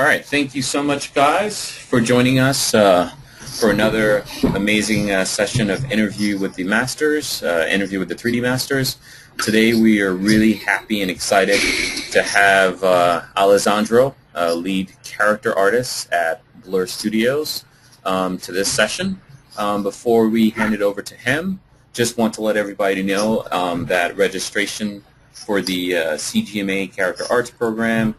All right, thank you so much, guys, for joining us for another amazing session of interview with the masters, interview with the 3D masters. Today we are really happy and excited to have Alessandro, lead character artist at Blur Studios, to this session. Before we hand it over to him, just want to let everybody know that registration for the CGMA Character Arts Program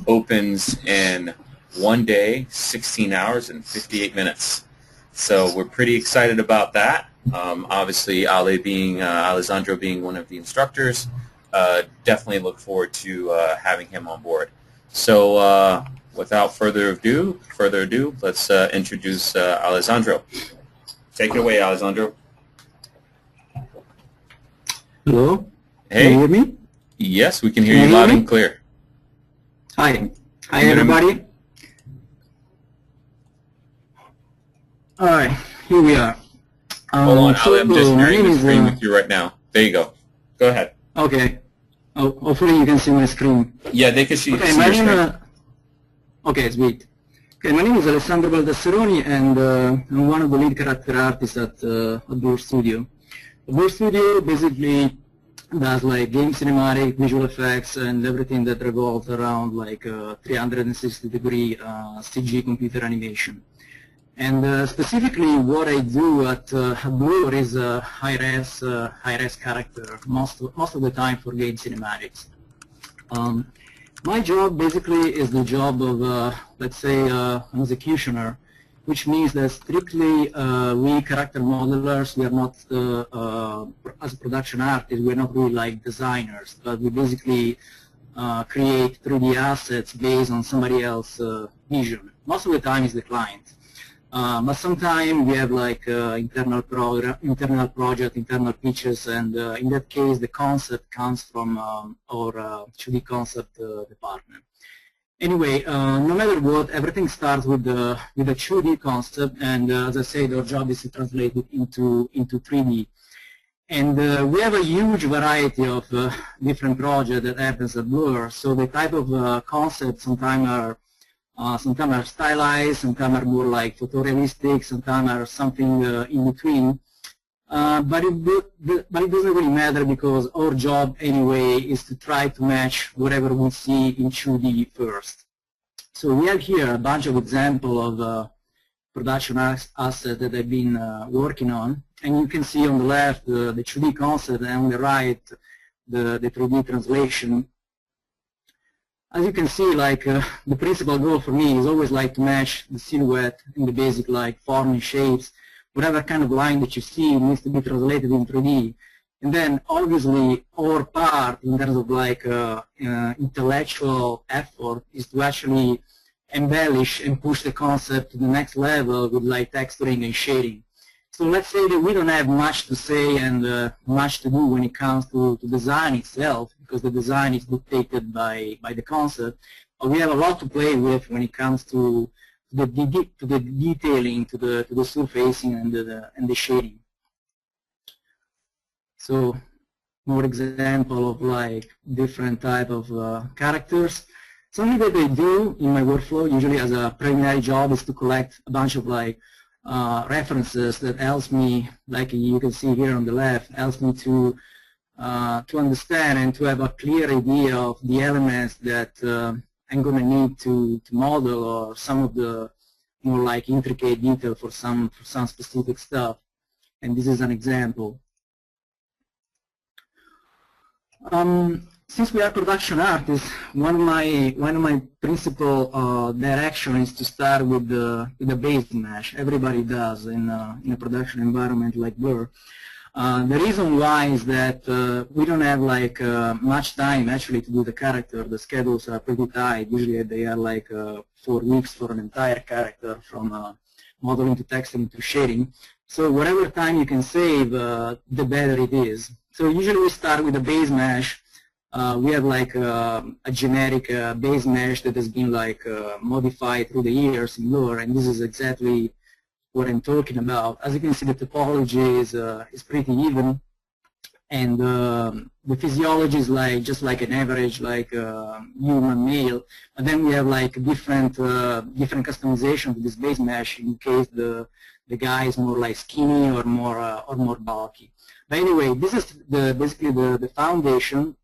opens in 1 day, 16 hours, and 58 minutes. So we're pretty excited about that. Obviously, Alessandro being one of the instructors, definitely look forward to having him on board. So without further ado, let's introduce Alessandro. Take it away, Alessandro. Hello? Hey. Can you hear me? Yes, we can hear you loud and clear. Hi. Hi, everybody. All right, here we are. Hold on, Ali, I'm just sharing the screen with you right now. There you go. Go ahead. Okay. Oh, hopefully you can see my screen. Yeah, they can see, okay, see your screen. Okay, sweet. Okay, my name is Alessandro Baldasseroni, and I'm one of the lead character artists at Blur Studio. Blur Studio basically does like game cinematic, visual effects, and everything that revolves around like 360-degree CG computer animation. And specifically, what I do at Blur is high-res character most of the time for game cinematics. My job basically is the job of, let's say, an executioner, which means that strictly we character modelers, we are not, as a production artist, we're not really like designers, but we basically create 3D assets based on somebody else's vision. Most of the time it's the client. But sometimes we have like internal project, internal pitches, and in that case the concept comes from our 2D concept department. Anyway, no matter what, everything starts with a 2D concept, and as I said, our job is to translate it into 3D. And we have a huge variety of different projects that happens at Blur. So the type of concepts sometimes are stylized, sometimes are more like photorealistic, sometimes are something in between. But it doesn't really matter because our job anyway is to try to match whatever we see in 2D first. So we have here a bunch of examples of production assets that I've been working on. And you can see on the left the 2D concept and on the right the 3D translation. As you can see, like the principal goal for me is always like to match the silhouette in the basic like form and shapes. Whatever kind of line that you see needs to be translated in 3D. And then obviously our part in terms of like intellectual effort is to actually embellish and push the concept to the next level with like texturing and shading. So let's say that we don't have much to say and much to do when it comes to design itself, because the design is dictated by the concept. But we have a lot to play with when it comes to the detailing, to the surfacing and the shading. So more example of like different type of characters. Something that I do in my workflow usually as a preliminary job is to collect a bunch of like references that helps me, like you can see here on the left, helps me to understand and to have a clear idea of the elements that I'm going to need to model, or some of the more like intricate detail for some specific stuff. And this is an example. Since we are production artists, one of my principal directions is to start with the base mesh. Everybody does in a production environment like Blur. The reason why is that we don't have like much time actually to do the character. The schedules are pretty tight. Usually they are like 4 weeks for an entire character, from modeling to texturing to shading. So whatever time you can save, the better it is. So usually we start with the base mesh. We have like a generic base mesh that has been like modified through the years in Blur, and this is exactly what I'm talking about. As you can see, the topology is pretty even. and the physiology is like just like an average like human male, and then we have like different different customization of this base mesh in case the guy is more like skinny or more bulky. But anyway, this is basically the foundation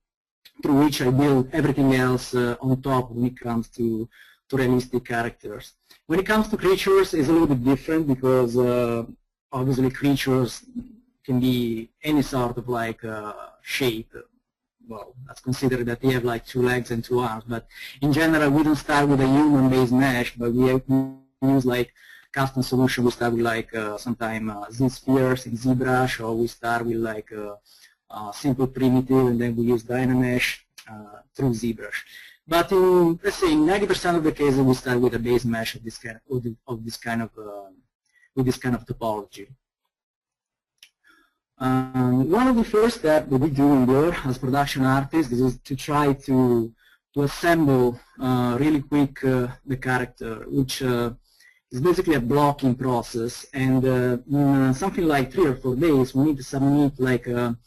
through which I build everything else on top when it comes to realistic characters. When it comes to creatures, it's a little bit different because obviously creatures can be any sort of like shape. Well, let's consider that they have like 2 legs and 2 arms, but in general we don't start with a human-based mesh, but we use like custom solution. We start with like sometimes Z-spheres in ZBrush, or we start with like simple primitive, and then we use Dynamesh through ZBrush. But in, let's say, 90% of the cases, we start with a base mesh of this kind of topology. One of the first steps that we do in Blur as production artists is to try to assemble really quick the character, which is basically a blocking process. And in something like 3 or 4 days, we need to submit like a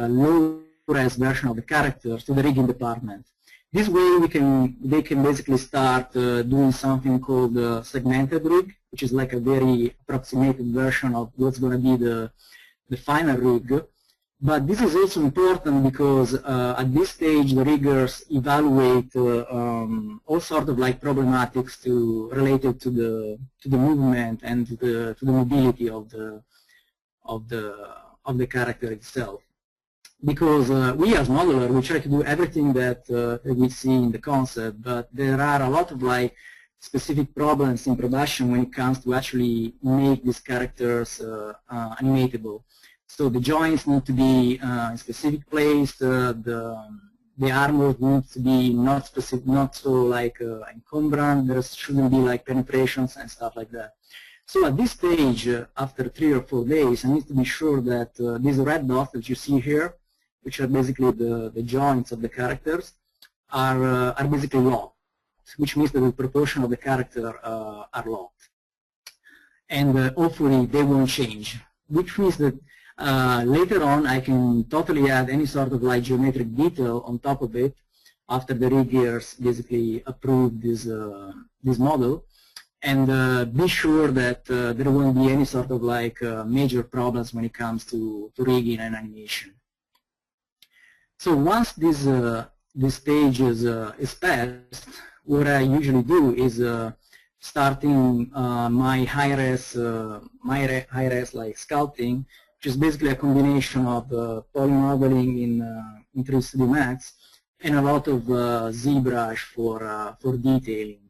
low-res version of the character to the rigging department. This way, they can basically start doing something called segmented rig, which is like a very approximated version of what's going to be the final rig. But this is also important because at this stage, the riggers evaluate all sorts of like problematics related to the movement and to the mobility of the character itself. Because we as modeler, we try to do everything that we see in the concept, but there are a lot of like specific problems in production when it comes to actually make these characters animatable. So the joints need to be in specific place. The armor needs to be not specific, not so like encumbrant. There shouldn't be like penetrations and stuff like that. So at this stage, after 3 or 4 days, I need to be sure that these red dots that you see here, which are basically the joints of the characters, are basically locked, which means that the proportion of the character are locked. And hopefully they won't change, which means that later on I can totally add any sort of like geometric detail on top of it after the riggers basically approve this model, and be sure that there won't be any sort of like major problems when it comes to rigging and animation. So once this stage is passed, what I usually do is starting my high-res like sculpting, which is basically a combination of polymodeling in 3D Max and a lot of ZBrush for detailing.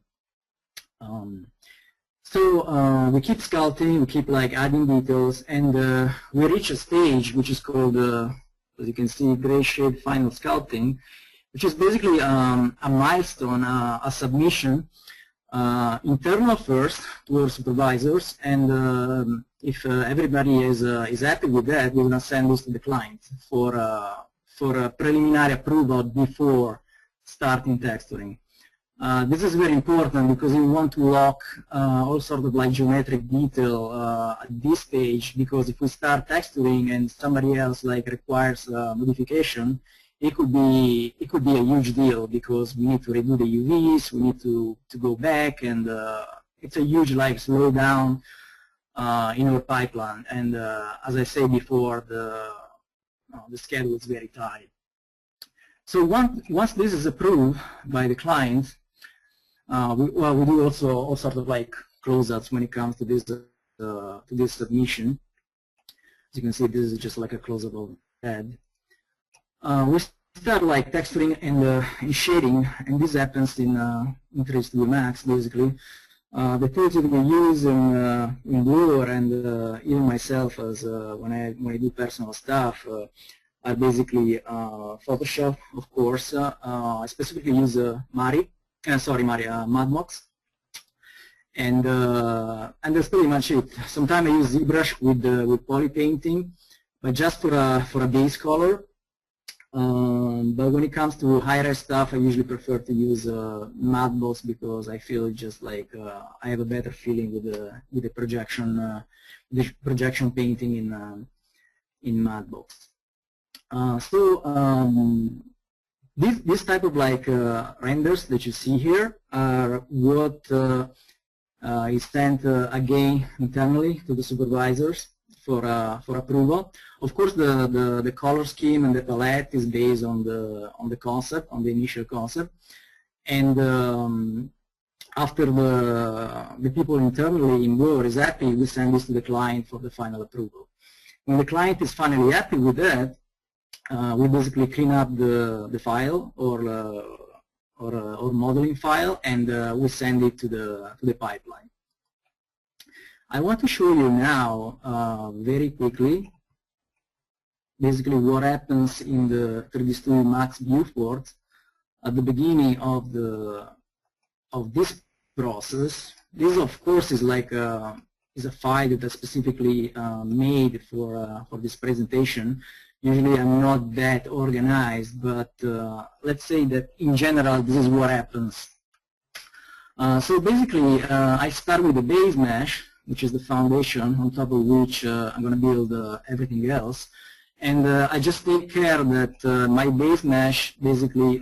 So we keep sculpting, we keep like adding details, and we reach a stage which is called, as you can see, gray shade final sculpting, which is basically a milestone, a submission, internal first to our supervisors, and if everybody is happy with that, we're going to send this to the client for a preliminary approval before starting texturing. This is very important because we want to lock all sorts of like geometric detail at this stage, because if we start texturing and somebody else like requires modification, it could be a huge deal, because we need to redo the UVs, we need to go back, and it's a huge like slowdown in our pipeline. And as I said before, the schedule is very tight. So once this is approved by the client, we do also all sorts of like close-ups when it comes to this submission. As you can see, this is just like a closable head. We start like texturing and shading, and this happens in 3D Max basically. The tools that we use in Blur, and even myself as when I do personal stuff, are basically Photoshop, of course. I specifically use Madmox, and that's pretty much it. Sometimes I use ZBrush with poly painting, but just for a base color. But when it comes to high-res stuff, I usually prefer to use Madbox, because I feel just like I have a better feeling with the projection painting in Madbox. This type of like renders that you see here are what is sent again internally to the supervisors for approval. Of course, the color scheme and the palette is based on the concept, on the initial concept, and after the people internally involved is happy, we send this to the client for the final approval. When the client is finally happy with that, we basically clean up the file or modeling file, and we send it to the pipeline. I want to show you now very quickly basically what happens in the 3D Studio Max viewport at the beginning of this process. This, of course, is like is a file that is specifically made for this presentation. Usually I'm not that organized, but let's say that in general this is what happens. So basically I start with the base mesh, which is the foundation on top of which I'm going to build everything else. And I just take care that my base mesh basically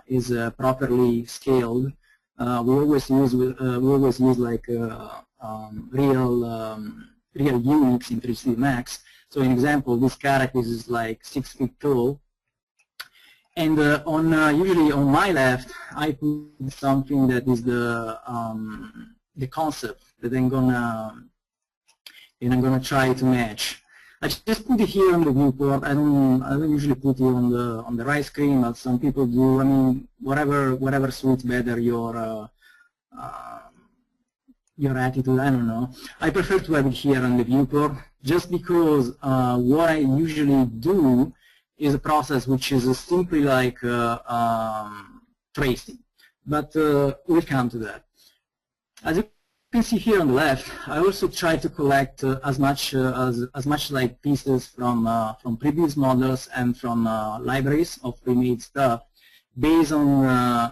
is properly scaled. We always use like real units in 3D Max. So, in example, this character is like 6 feet tall, and usually on my left, I put something that is the concept that I'm gonna try to match. I just put it here on the viewport. I don't usually put it on the right screen, but some people do. I mean, whatever suits better your attitude. I don't know. I prefer to have it here on the viewport, just because what I usually do is a process which is simply like tracing. But we'll come to that. As you can see here on the left, I also try to collect as much like pieces from previous models and from libraries of pre-made stuff, based on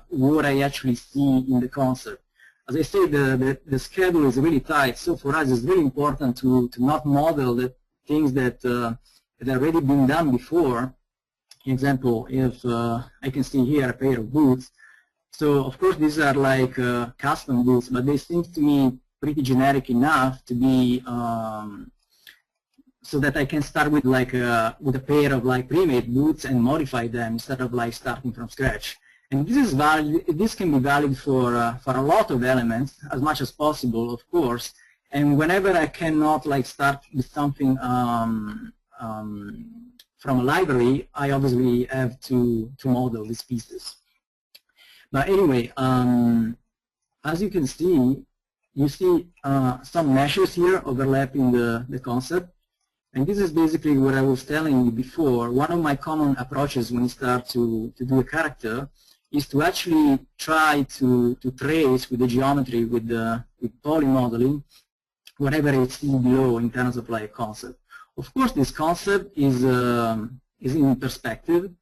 what I actually see in the concept. As I say, the schedule is really tight, so for us it's really important to not model the things that have already been done before. For example, if I can see here a pair of boots, so of course these are like custom boots, but they seem to me pretty generic enough to be so that I can start with like with a pair of like pre-made boots and modify them instead of like starting from scratch. And this is valid. This can be valid for a lot of elements, as much as possible, of course. And whenever I cannot like start with something from a library, I obviously have to model these pieces. But anyway, as you can see, you see some meshes here overlapping the concept. And this is basically what I was telling you before. One of my common approaches when you start to do a character is to actually try to trace with the geometry, with poly modeling, whatever it's below in terms of like concept. Of course, this concept is in perspective,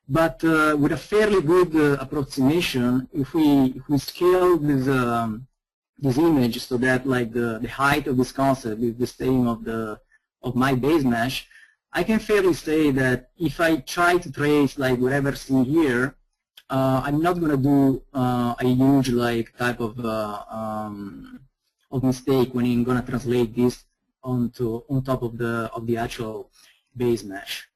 but with a fairly good approximation, if we scale this image so that like the height of this concept is the same of my base mesh, I can fairly say that if I try to trace like whatever's seen here, I'm not going to do a huge like type of mistake when I'm going to translate this on top of the actual base mesh.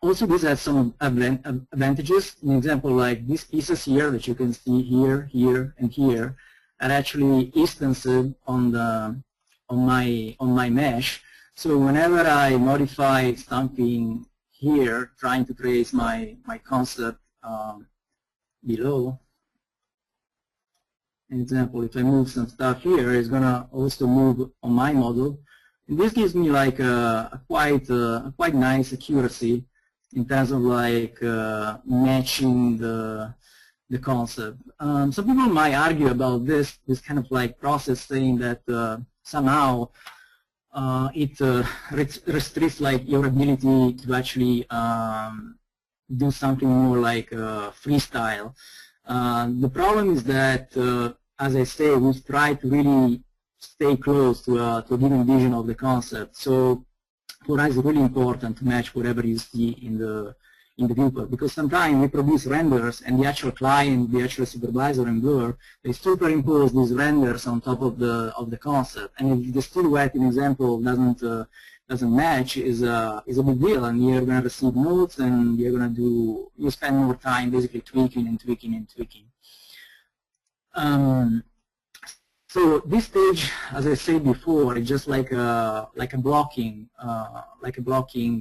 Also, this has some advantages. An example, like these pieces here that you can see here, here, and here, are actually instanced on my mesh. So whenever I modify something here, trying to trace my concept below, an example, if I move some stuff here, it's gonna also move on my model. And this gives me like a quite nice accuracy in terms of like matching the concept. Some people might argue about this kind of like process, saying that somehow it restricts like your ability to actually do something more like freestyle. The problem is that, as I say, we've tried to really stay close to a given vision of the concept. So for us it's really important to match whatever you see in the viewport, because sometimes we produce renders and the actual client, the actual supervisor in Blur, they superimpose these renders on top of the concept, and if the silhouette, in example, doesn't match, is a big deal, and you're going to receive notes, and you spend more time basically tweaking and tweaking and tweaking. So this stage, as I said before, is just like a blocking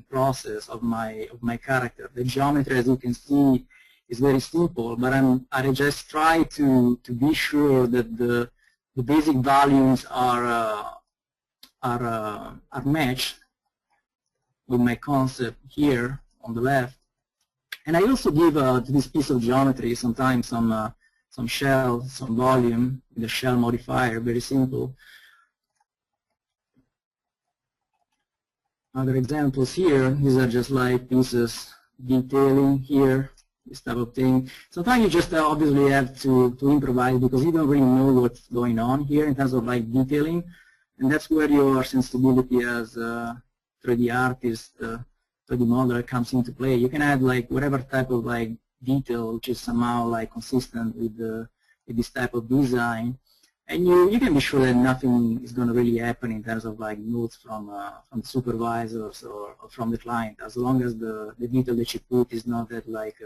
process of my character. The geometry, as you can see, is very simple, but I just try to be sure that the basic values are matched with my concept here on the left. And I also give to this piece of geometry sometimes some shell, some volume, the shell modifier, very simple. Other examples here, these are just like pieces detailing here, this type of thing. Sometimes you just obviously have to improvise because you don't really know what's going on here in terms of like detailing, and that's where your sensibility as a 3D artist, 3D modeler comes into play. You can add like whatever type of like detail which is somehow like consistent with this type of design, and you can be sure that nothing is going to really happen in terms of like notes from the supervisors or from the client, as long as the detail that you put is not that like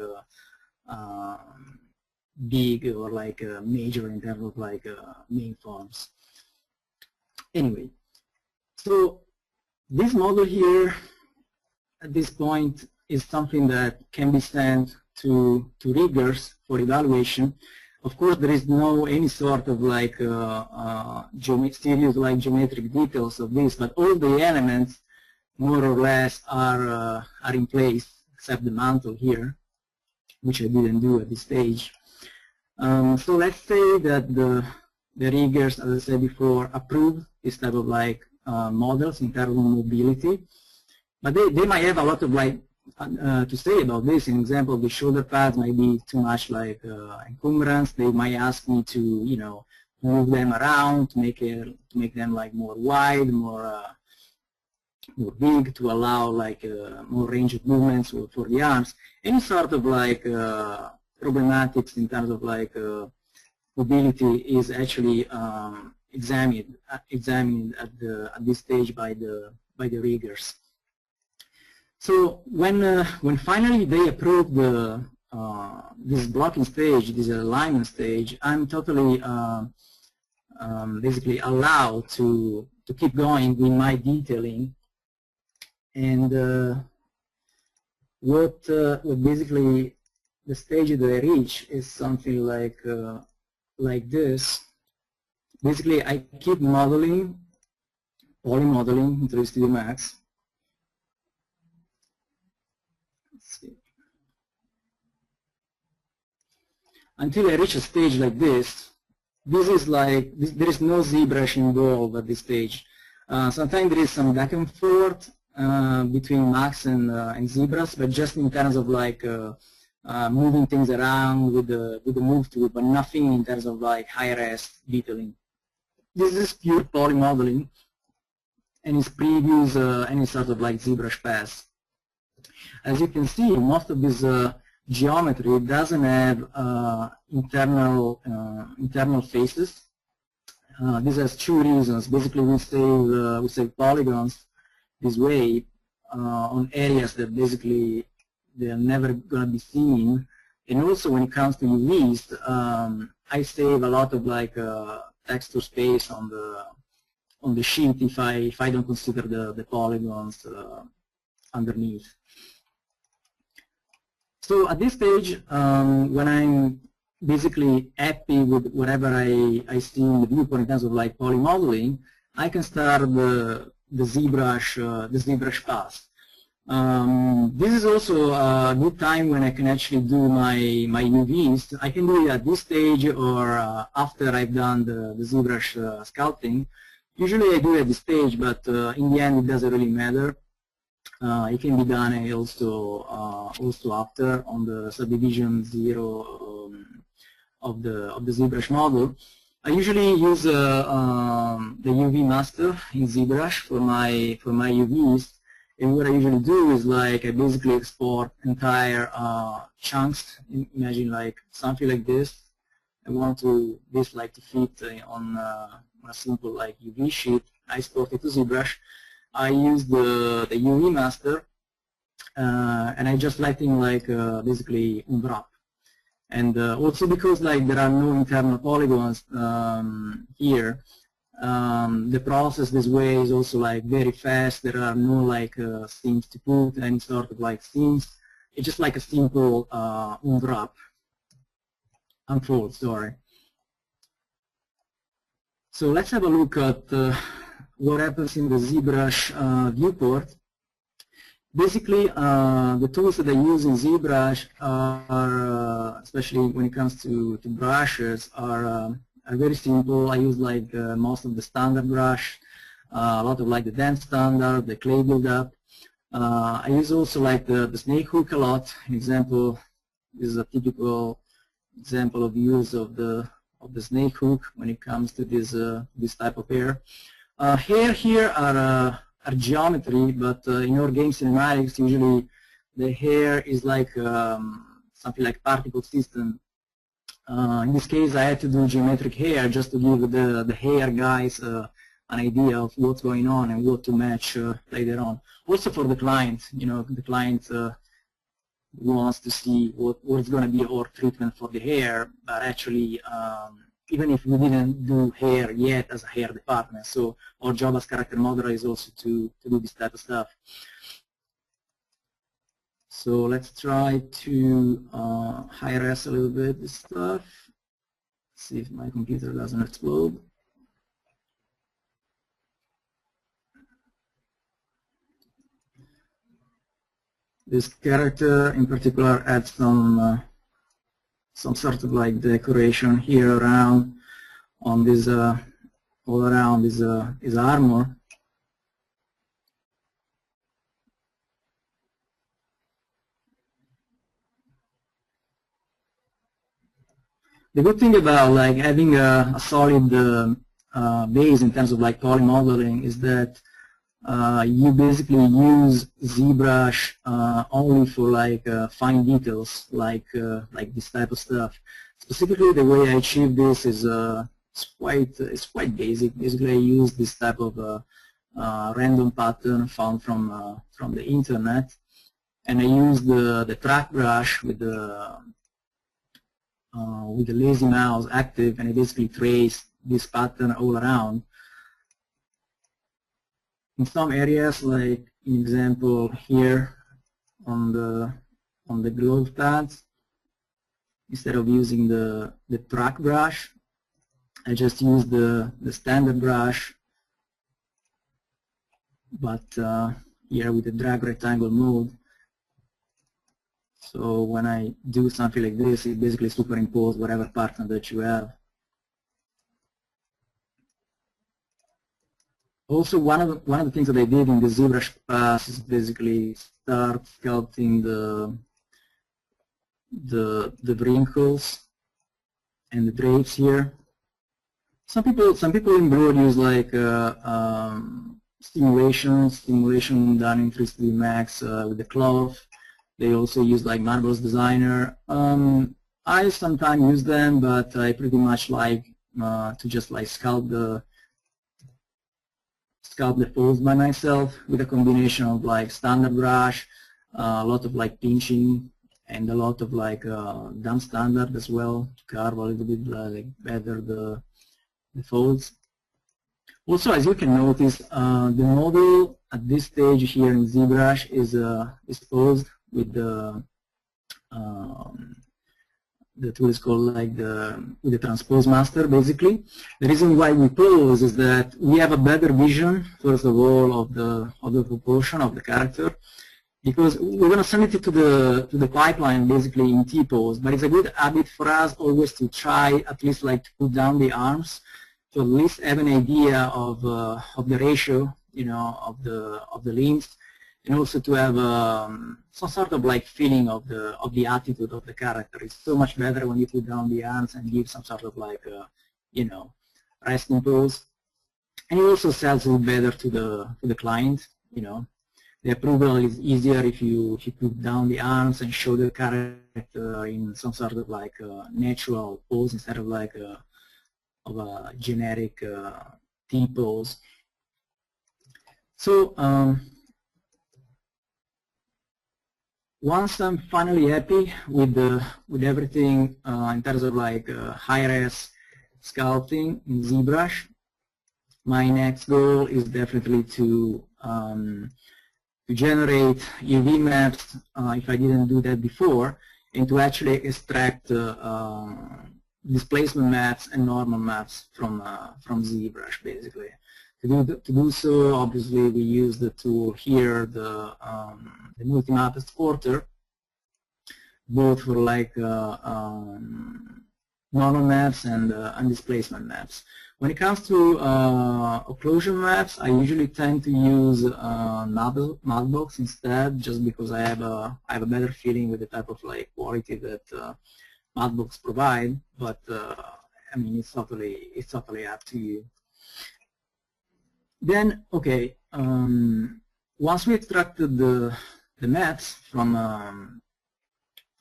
big or like major in terms of like main forms. Anyway, so this model here at this point is something that can be sent to riggers for evaluation. Of course, there is no any sort of like serious like geometric details of this, but all the elements more or less are in place, except the mantle here, which I didn't do at this stage. So let's say that the riggers, as I said before, approve this type of like models in terms of mobility, but they might have a lot of like to say about this. In example, the shoulder pads might be too much like encumbrance. They might ask me to move them around to make them like more wide, more big, to allow like more range of movements for the arms. Any sort of like problematics in terms of like mobility is actually examined at this stage by the riggers. So when finally they approve this blocking stage, this alignment stage, I'm totally basically allowed to keep going with my detailing. And what basically the stage that I reach is something like this. Basically, I keep modeling, polymodeling in 3D Studio Max. Until I reach a stage like this. This is like, there is no ZBrush involved at this stage. Sometimes there is some back and forth between Max and ZBrush, but just in terms of like moving things around with the move tool, but nothing in terms of like high-res detailing. This is pure polymodeling, and it previews any sort of like ZBrush pass. As you can see, most of this geometry doesn't have internal faces. This has two reasons. Basically, we save polygons this way on areas that basically they're never going to be seen, and also when it comes to UVs, I save a lot of like texture space on the sheet if I don't consider the polygons underneath. So at this stage, when I'm basically happy with whatever I see in the viewport in terms of like polymodeling, I can start the ZBrush pass. This is also a good time when I can actually do my UVs. I can do it at this stage or after I've done the ZBrush sculpting. Usually I do it at this stage, but in the end it doesn't really matter. It can be done also after on the subdivision 0 of the ZBrush model. I usually use the UV master in ZBrush for my UVs, And what I usually do is like I basically export entire chunks. Imagine like something like this. I want this like to fit on a simple like UV sheet. I export it to ZBrush. I use the UV master, and I just letting like basically unwrap. And also because like there are no internal polygons here, the process this way is also like very fast. There are no like scenes to put, any sort of like scenes. It's just like a simple unfold, sorry. So let's have a look at what happens in the ZBrush viewport. Basically, the tools that I use in ZBrush are, especially when it comes to brushes, are very simple. I use like most of the standard brush, a lot of like the dense standard, the clay buildup. I use also like the snake hook a lot. An example is a typical example of use of the snake hook when it comes to this type of hair. Hair here are geometry, but in our game cinematics, usually the hair is like something like particle system. In this case, I had to do geometric hair just to give the hair guys an idea of what's going on and what to match later on. Also for the client, you know, the client wants to see what's going to be our treatment for the hair, but actually even if we didn't do hair yet as a hair department. So our job as character modeler is also to do this type of stuff. So let's try to high-res a little bit this stuff. See if my computer doesn't explode. This character in particular adds some sort of like decoration here around on this all around his armor. The good thing about like having a solid base in terms of like poly modeling is that you basically use ZBrush only for like fine details, like this type of stuff. Specifically, the way I achieve this is it's quite basic. Basically, I use this type of random pattern found from the internet, and I use the track brush with the lazy mouse active, and I basically trace this pattern all around. In some areas, like in example here on the glove pads, instead of using the track brush, I just use the standard brush, but here with the drag rectangle mode. So when I do something like this, it basically superimposes whatever pattern that you have. Also, one of the things that I did in the ZBrush class is basically start sculpting the wrinkles and the drapes here. Some people in Broad use like simulation done in 3D Max with the cloth. They also use like Marvelous Designer. I sometimes use them, but I pretty much like to just like sculpt the folds by myself with a combination of like standard brush, a lot of like pinching, and a lot of like dumb standard as well to carve a little bit like better the folds. Also, as you can notice, the model at this stage here in ZBrush is posed with the tool is called like with the transpose master. Basically, the reason why we pose is that we have a better vision, first of all, of the proportion of the character, because we're going to send it to the pipeline basically in T-pose. But it's a good habit for us always to try at least like to put down the arms to at least have an idea of the ratio, you know, of the limbs, and also to have some sort of like feeling of the attitude of the character. It's so much better when you put down the arms and give some sort of like you know, resting pose, and it also sells it better to the client. You know, the approval is easier if you put down the arms and show the character in some sort of like natural pose instead of like of a generic T-pose. So once I'm finally happy with everything in terms of like high-res sculpting in ZBrush, my next goal is definitely to generate UV maps if I didn't do that before, and to actually extract displacement maps and normal maps from ZBrush basically. To do so, obviously, we use the tool here, the multi-map exporter, both for like normal maps and displacement maps. When it comes to occlusion maps, I usually tend to use Matbox instead, just because I have a better feeling with the type of like quality that Matbox provide. But I mean, it's totally up to you. Then, okay, once we extracted the maps from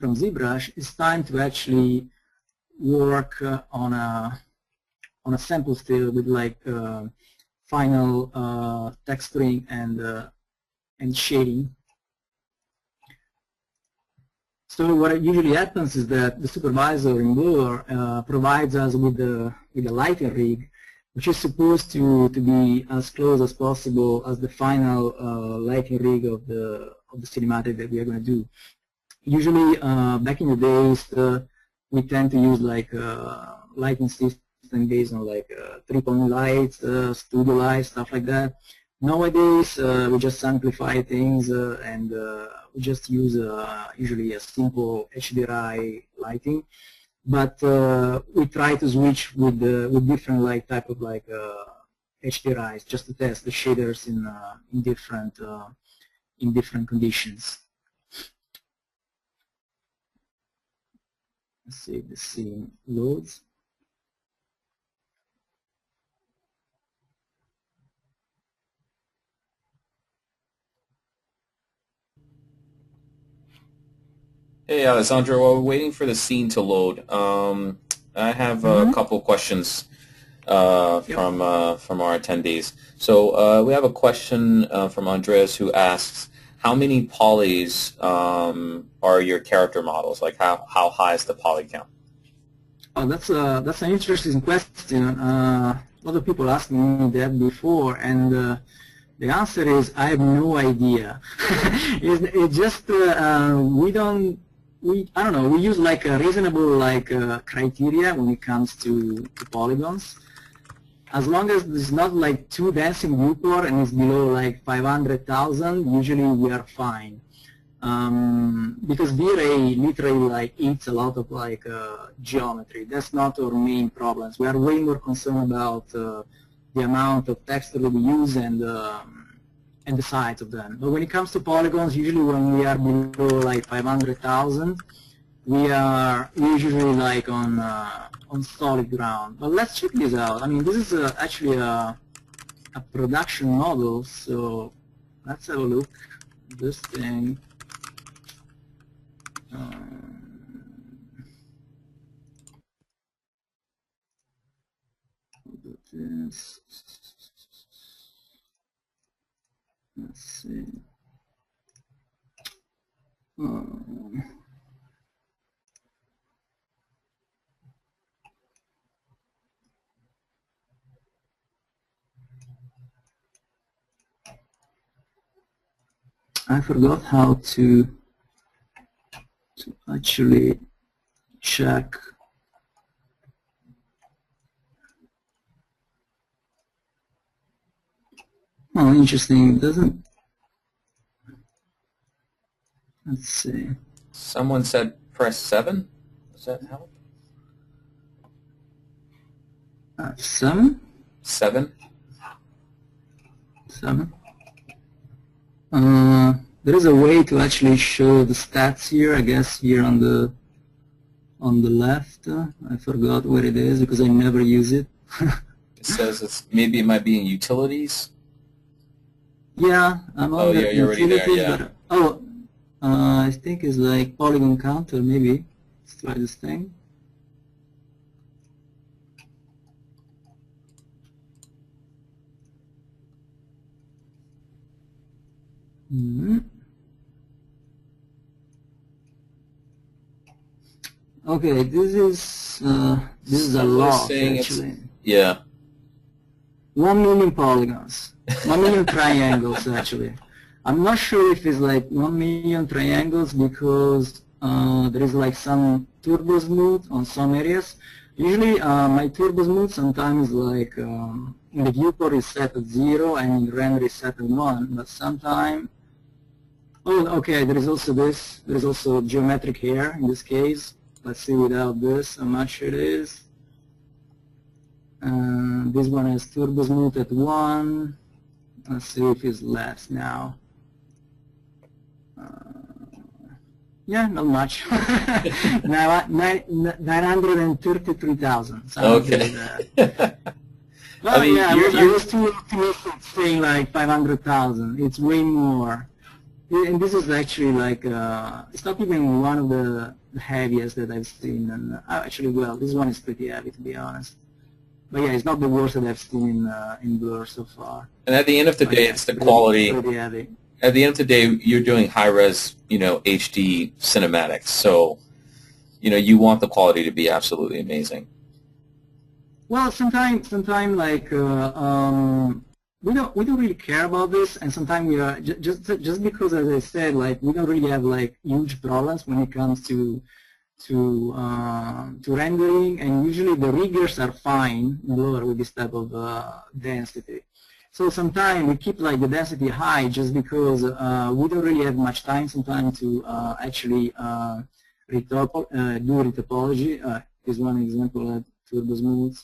ZBrush, it's time to actually work on a sample still with like final texturing and shading. So what usually happens is that the supervisor in Blur provides us with a lighting rig, which is supposed to be as close as possible as the final lighting rig of the cinematic that we are going to do. Usually, back in the days, we tend to use like lighting system based on like 3-point lights, studio lights, stuff like that. Nowadays, we just simplify things and we just use usually a simple HDRI lighting. But we try to switch with different like type of like HDRIs just to test the shaders in different conditions. Let's see if the scene loads. Hey, Alessandro, while we're waiting for the scene to load, I have a couple questions from our attendees. So we have a question from Andreas who asks, how many polys are your character models? Like how high is the poly count? Oh, that's an interesting question. A lot of people asked me that before, and the answer is I have no idea. It's just I don't know. We use like a reasonable like criteria when it comes to polygons. As long as it's not like too dense in viewport and it's below like 500,000, usually we are fine. Because V-Ray literally like eats a lot of like geometry. That's not our main problems. We are way more concerned about the amount of texture that we use and the size of them. But when it comes to polygons, usually when we are below like 500,000, we are usually like on solid ground. But let's check this out. I mean, this is actually a production model, so let's have a look. This thing. This. Let's see. I forgot how to actually check. Oh, interesting. It doesn't. Let's see. Someone said press 7. Does that help? 7? 7? 7. There is a way to actually show the stats here. I guess here on the left. I forgot where it is because I never use it. It says maybe it might be in utilities. Yeah, I'm Oh, on yeah, the you're already there, utilities, yeah. but I think it's like polygon counter. Maybe let's try this thing. Hmm. Okay, this is a Someone is lot saying it's, actually. yeah. 1 million polygons, 1 million triangles actually. I'm not sure if it's like 1 million triangles because there is like some turbo smooth on some areas. Usually my turbo smooth sometimes like in the viewport is set at 0 and in render is set at 1, but sometimes, oh okay, there is also this, there is also geometric hair in this case. Let's see without this how much it is. This one has turbo smooth at 1. Let's see if it's less now. Yeah, not much. 933,000. Okay. Well, I mean, yeah, I was too optimistic saying like 500,000. It's way more. And this is actually like, it's not even one of the heaviest that I've seen. And actually, well, this one is pretty heavy to be honest. But yeah, it's not the worst that I've seen in Blur so far. and at the end of the day, yeah, it's the quality. Pretty heavy. At the end of the day, you're doing high-res, HD cinematics, so, you want the quality to be absolutely amazing. Well, sometimes like we don't really care about this, and sometimes we are just because, as I said, like we don't really have like huge problems when it comes to rendering, and usually the riggers are fine lower with this type of density. So sometimes we keep like the density high just because we don't really have much time sometimes to actually do retopology. Is one example of turbo smooth.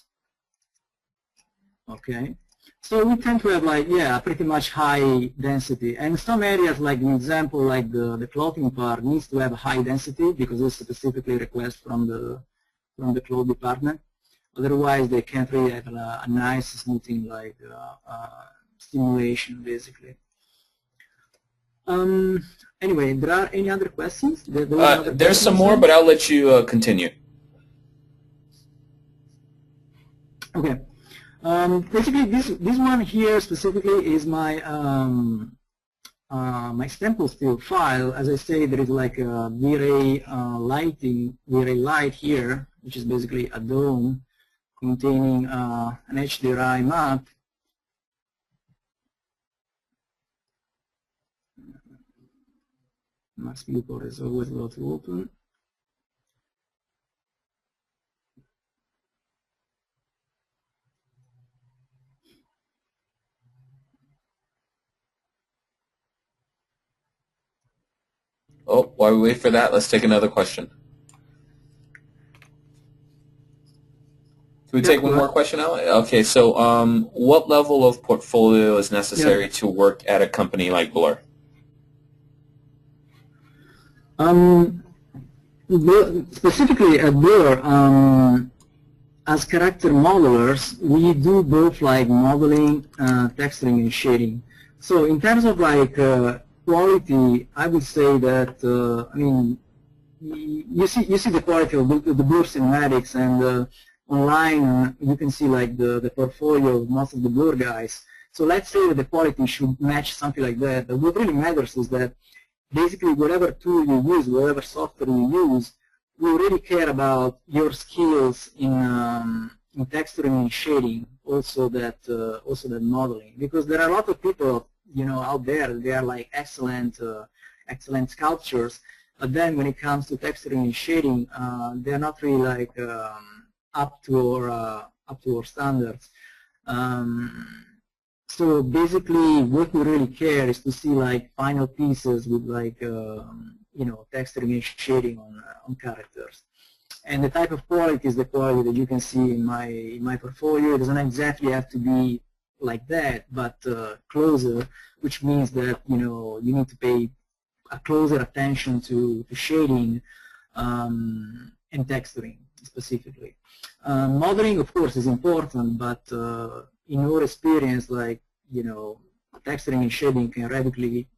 Okay. So we tend to have like, yeah, pretty much high density. And some areas, like an example, like the clothing part needs to have high density because it's specifically request from the cloth department. Otherwise, they can't really have a nice smoothing like stimulation, basically. Anyway, there are any other questions? There's some more, but I'll let you continue. Okay. Basically, this one here specifically is my my sample still file. As I say, there is like a V-Ray V-Ray light here, which is basically a dome containing an HDRI map. Max viewport is always about to open. Oh, while we wait for that, let's take another question. Can we take one more question, Alan? Okay, so what level of portfolio is necessary to work at a company like Blur? Specifically at Blur, as character modelers, we do both like modeling, texturing, and shading. So in terms of like quality, I would say that I mean, you see the quality of the Blur cinematics, and online you can see like the portfolio of most of the Blur guys. So let's say that the quality should match something like that. But what really matters is that basically whatever tool you use, whatever software you use, we really care about your skills in texturing and shading, also that modeling, because there are a lot of people out there. They are like excellent sculptors, but then when it comes to texturing and shading, they are not really like up to our standards. So basically, what we really care is to see like final pieces with like texturing and shading on characters. And the type of quality is the quality that you can see in my portfolio. It doesn't exactly have to be like that, but closer, which means that you need to pay a closer attention to shading and texturing specifically. Modeling, of course, is important, but in our experience, like texturing and shading can radically,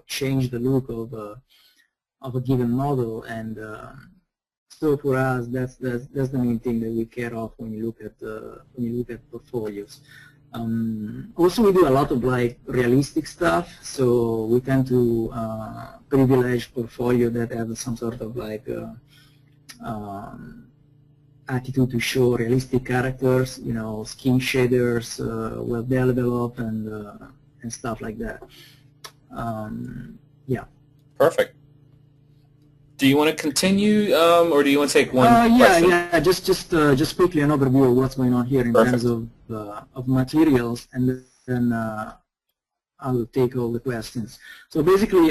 change the look of a given model, and so for us, that's the main thing that we care of when you look at portfolios. Also, we do a lot of like realistic stuff, so we tend to privilege portfolio that have some sort of like attitude to show realistic characters, skin shaders, well developed, and stuff like that. Yeah. Perfect. Do you want to continue, or do you want to take one question? Yeah. Just quickly an overview of what's going on here in terms of materials, and then I will take all the questions. So basically,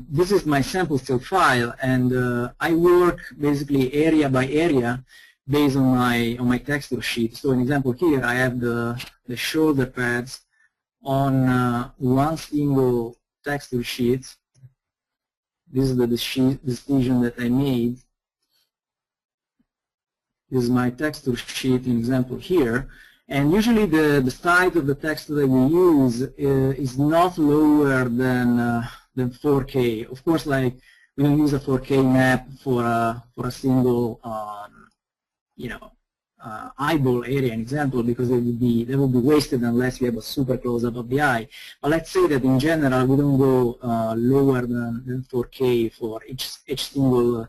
this is my sample still file, and I work basically area by area based on my texture sheet. So an example here, I have the shoulder pads on one single texture sheet. This is the decision that I made. This is my texture sheet in example here. And usually the size of the texture that we use is not lower than 4K. Of course, like we don't use a 4K map for a single eyeball area, an example, because that would be wasted unless you have a super close-up of the eye. But let's say that in general we don't go lower than 4K for each single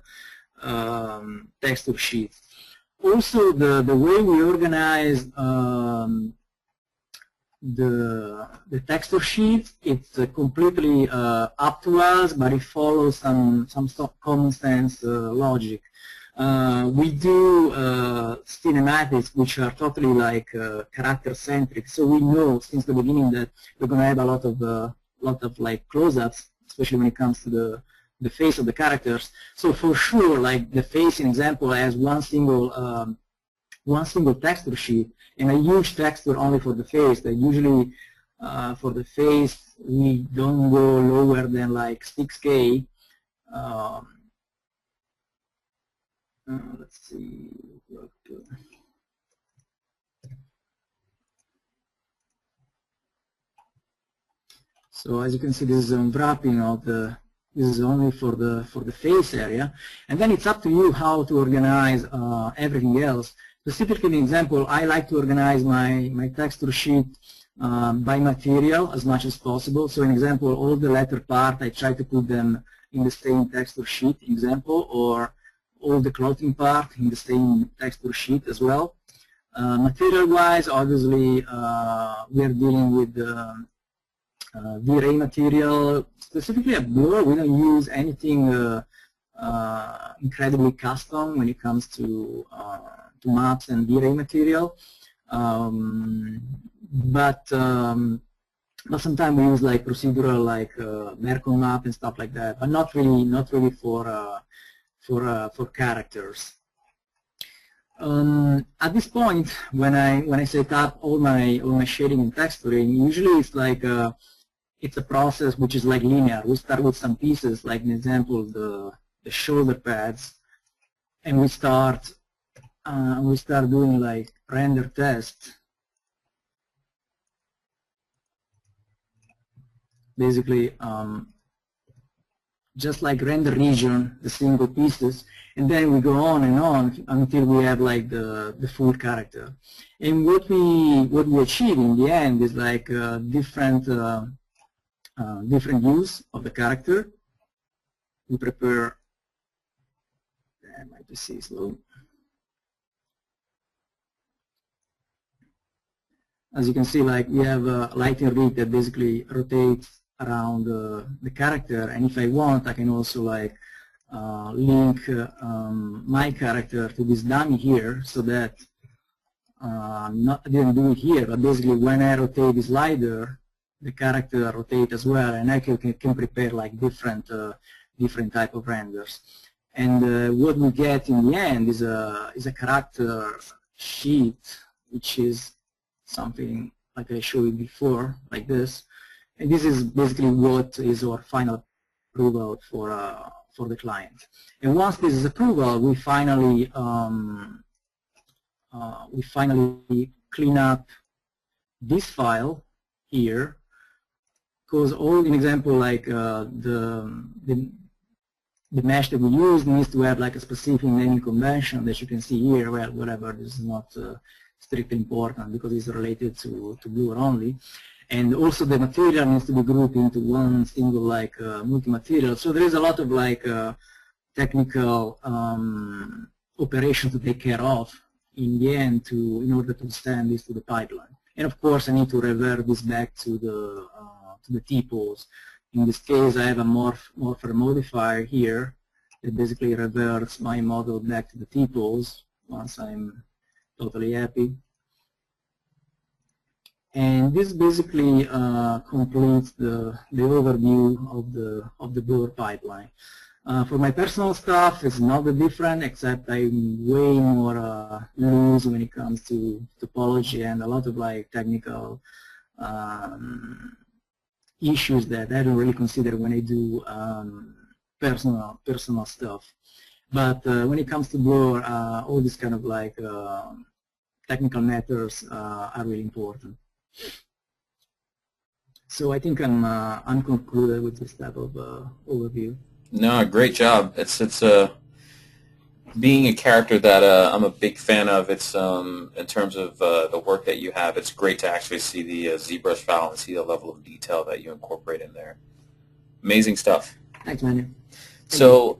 texture sheet. Also, the way we organize the texture sheet, it's completely up to us, but it follows some common sense logic. We do cinematics which are totally like character-centric, so we know since the beginning that we're going to have a lot of like close-ups, especially when it comes to the face of the characters. So for sure, like the face, in example, has one single texture sheet and a huge texture only for the face. That usually for the face we don't go lower than like 6K. Let's see. So as you can see, this is unwrapping of the. This is only for the face area, and then it's up to you how to organize everything else. Specifically, an example, I like to organize my texture sheet by material as much as possible. So, an example, all the letter part, I try to put them in the same texture sheet, example, or all the clothing part in the same texture sheet as well. Material-wise, obviously, we are dealing with V-Ray material, specifically at Blur. We don't use anything incredibly custom when it comes to maps and V-Ray material, but sometimes we use like procedural, like Merkle map and stuff like that, but not really for characters. At this point, when I set up all my shading and texturing, usually it's like it's a process which is like linear. We start with some pieces, like an example, the shoulder pads, and we start doing like render test. Basically, just like render region, the single pieces, and then we go on and on until we have like the full character. And what we achieve in the end is like different views of the character. We prepare. My PC is slow. As you can see, like we have a lighting rig that basically rotates around the character, and if I want, I can also like link my character to this dummy here, so that I didn't do it here, but basically when I rotate the slider, the character rotates as well, and I can prepare like different type of renders. And what we get in the end is a character sheet, which is something like I showed you before, like this. And this is basically what is our final approval for the client. And once this is approval, we finally clean up this file here because all, in example, like the mesh that we use needs to have like a specific naming convention that you can see here. Well, whatever, this is not strictly important because it's related to Blur only. And also the material needs to be grouped into one single like multi-material. So there is a lot of like technical operation to take care of in the end in order to send this to the pipeline. And of course I need to revert this back to the t-pose. In this case, I have a morpher modifier here that basically reverts my model back to the t-pose once I'm totally happy. And this basically completes the overview of the Blur pipeline. For my personal stuff, it's not that different, except I'm way more loose when it comes to topology and a lot of like technical issues that I don't really consider when I do personal stuff. But when it comes to Blur, all these kind of like technical matters are really important. So I think I'm concluded with this type of overview. No, great job. It's being a character that I'm a big fan of. It's in terms of the work that you have. It's great to actually see the ZBrush file and see the level of detail that you incorporate in there. Amazing stuff. Thanks, Manu. So,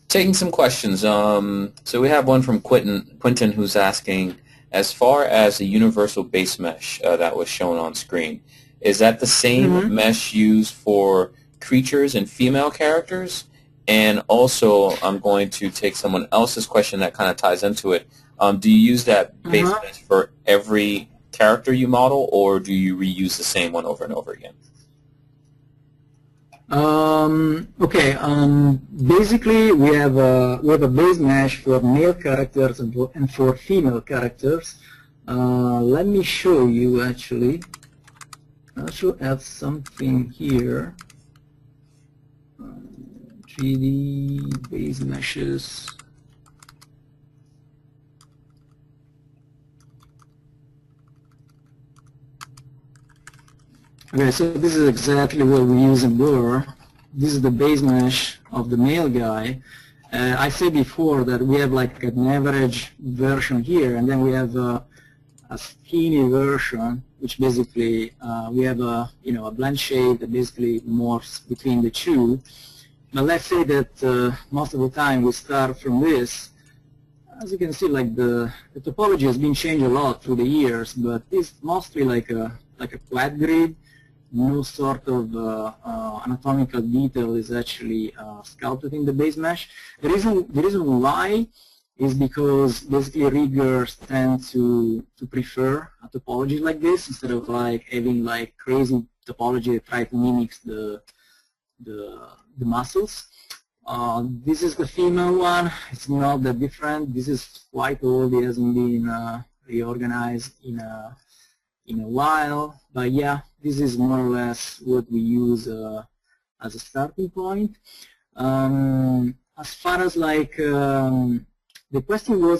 taking some questions. So we have one from Quentin who's asking, as far as the universal base mesh that was shown on screen, is that the same mesh used for creatures and female characters? And also, I'm going to take someone else's question that kind of ties into it. Do you use that base mesh for every character you model, or do you reuse the same one over and over again? Okay. Basically, we have a base mesh for male characters and for female characters. Let me show you actually. I should add something here. 3D base meshes. Okay, so this is exactly what we use in Blur. This is the base mesh of the male guy. I said before that we have like an average version here, and then we have a skinny version, which basically we have a a blend shade that basically morphs between the two. But let's say that most of the time we start from this. As you can see, like the topology has been changed a lot through the years, but it's mostly like a flat grid. No sort of anatomical detail is actually sculpted in the base mesh. The reason why is because basically riggers tend to prefer a topology like this instead of like having like crazy topology that try to mimic the muscles. This is the female one. It's not that different. This is quite old. It hasn't been reorganized in a while. But yeah, this is more or less what we use as a starting point. As far as like the question was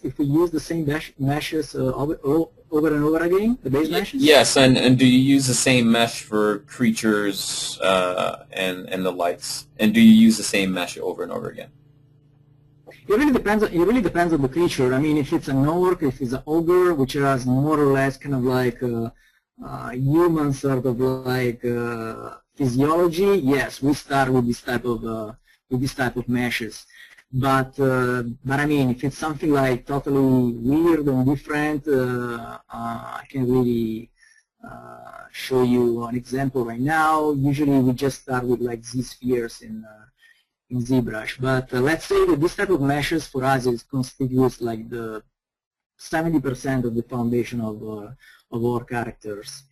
if we use the same meshes over and over again, the base meshes? Yes, and do you use the same mesh for creatures and the likes? And do you use the same mesh over and over again? It really depends on the creature. I mean, if it's an orc, if it's an ogre, which has more or less kind of like human sort of like physiology, yes, we start with this type of meshes. But I mean, if it's something like totally weird and different, I can really show you an example right now. Usually, we just start with like Z-spheres in ZBrush. But let's say that this type of meshes for us constitutes like the 70% of the foundation of our characters.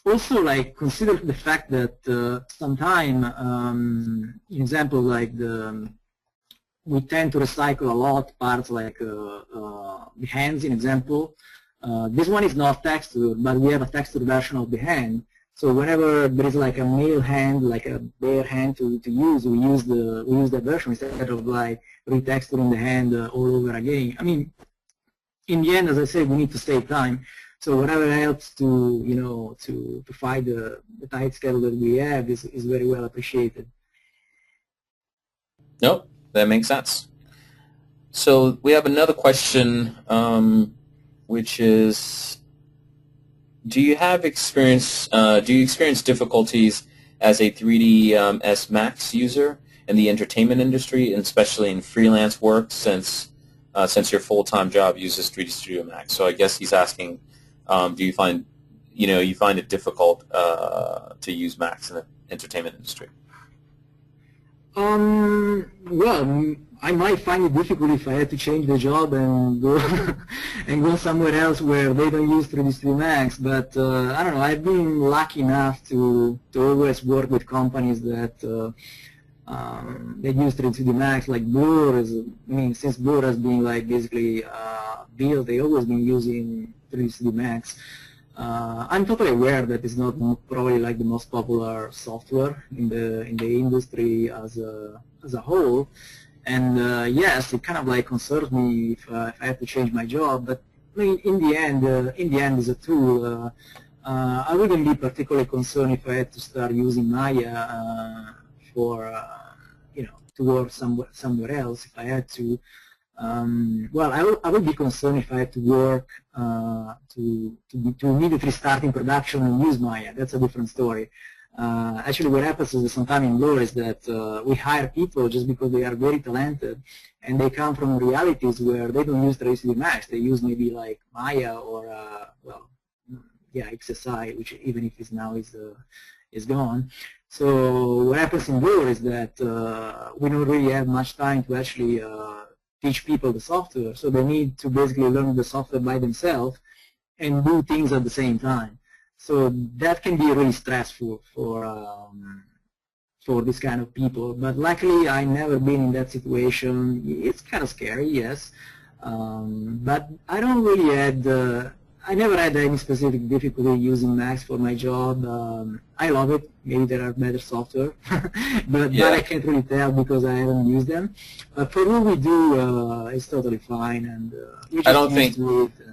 Also, like consider the fact that sometimes, example like we tend to recycle a lot parts like the hands, in example. This one is not textured, but we have a textured version of the hand. So whenever there is like a male hand, like a bare hand to use, we use that version instead of like retexturing the hand all over again. I mean, in the end, as I said, we need to save time. So whatever helps to, to fight the tight schedule that we have is very well appreciated. Nope, that makes sense. So we have another question, which is, do you experience difficulties as a 3ds Max user in the entertainment industry, and especially in freelance work, since your full-time job uses 3D Studio Max? So I guess he's asking, do you find it difficult to use Max in the entertainment industry? Well, I might find it difficult if I had to change the job and go and go somewhere else where they don't use 3D Studio Max. But I don't know. I've been lucky enough to always work with companies that they use 3D Studio Max, like Blur. Since Blur has been like basically built, they always been using 3D Studio Max. I'm totally aware that it's not probably like the most popular software in the industry as a whole, and yes, it kind of like concerns me if I have to change my job. But I mean, in the end, as a tool, I wouldn't be particularly concerned if I had to start using Maya for to work somewhere else if I had to. Well, I would be concerned if I had to work to immediately start in production and use Maya. That's a different story. Actually, what happens is that sometimes in Blur is that we hire people just because they are very talented, and they come from realities where they don't use 3D Studio Max. They use maybe like Maya or XSI, which even if it's now is gone. So what happens in Blur is that we don't really have much time to actually teach people the software, so they need to basically learn the software by themselves and do things at the same time. So that can be really stressful for this kind of people. But luckily, I've never been in that situation. It's kind of scary, yes, but I don't really I never had any specific difficulty using Max for my job. I love it. Maybe there are better software, but I can't really tell because I haven't used them. But for what we do, it's totally fine. And I don't think,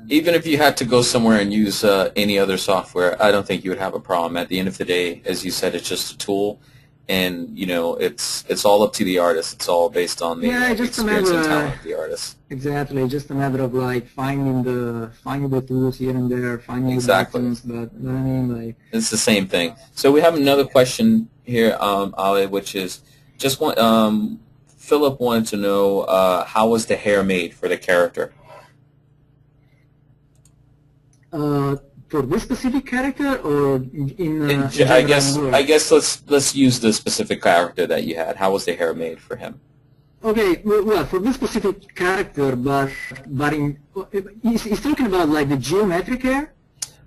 even if you had to go somewhere and use any other software, I don't think you would have a problem. At the end of the day, as you said, it's just a tool. And it's all up to the artist. It's all based on the experience and talent of the artist. Exactly, just a matter of like finding the tools here and there, finding the buttons. But I mean, like, it's the same thing. So we have another question here, Ali, which is just Philip wanted to know how was the hair made for the character? For this specific character, or in I guess let's use the specific character that you had. How was the hair made for him? Okay, well, for this specific character, but he's talking about like the geometric hair.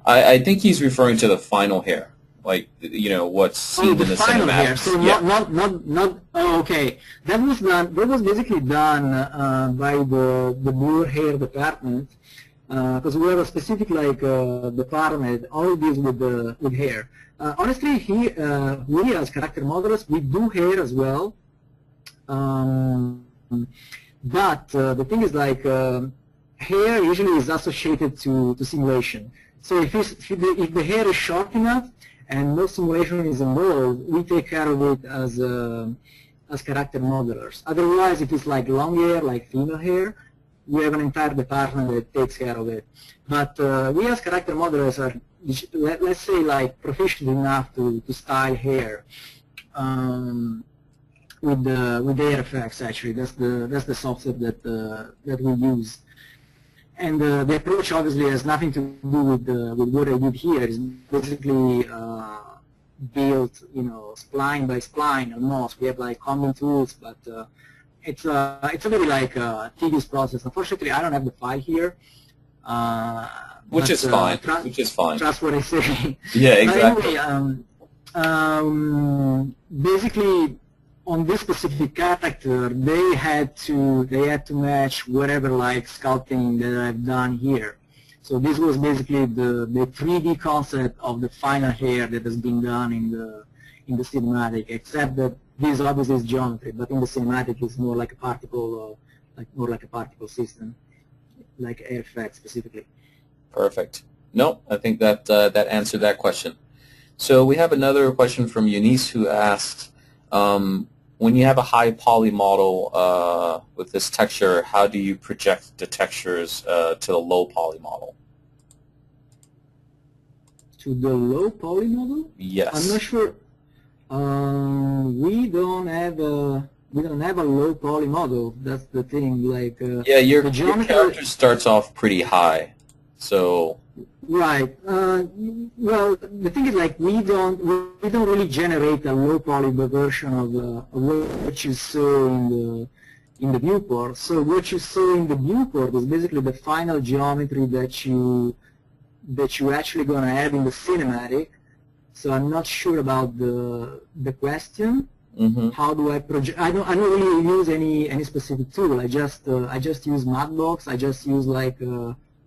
I think he's referring to the final hair, like what's seen in the final cinematic. Hair. So not. Oh, okay. That was basically done by the Blur hair department. Because we have a specific department all deals with hair. Honestly, we as character modelers, we do hair as well. But the thing is, like, hair usually is associated to simulation. So if the hair is short enough and no simulation is involved, we take care of it as character modelers. Otherwise, if it's like long hair, like female hair, we have an entire department that takes care of it. But we as character modelers are, let's say, like proficient enough to style hair with Air Effects. Actually, that's the software that we use. And the approach obviously has nothing to do with what I did here. It's basically built, spline by spline almost. We have like common tools, but it's a very tedious process. Unfortunately, I don't have the file here. Which is fine. Trust what I say. Yeah, exactly. Anyway, basically, on this specific character, they had to match whatever sculpting that I've done here. So this was basically the 3D concept of the final hair that has been done in the cinematic, except that this obviously is geometry, but in the cinematic it's more like a particle, more like a particle system, like Air Effects specifically. Perfect. No, I think that that answered that question. So we have another question from Eunice who asked, when you have a high poly model with this texture, how do you project the textures to the low poly model? To the low poly model? Yes. I'm not sure. We don't have a low poly model. That's the thing. Like yeah, your character starts off pretty high, so. Right. Well, the thing is, like, we don't really generate a low poly version of what you saw in the viewport. So what you saw in the viewport is basically the final geometry that you actually gonna have in the cinematic. So I'm not sure about the question. Mm-hmm. How do I project? I don't really use any specific tool. I just use Matbox. I just use like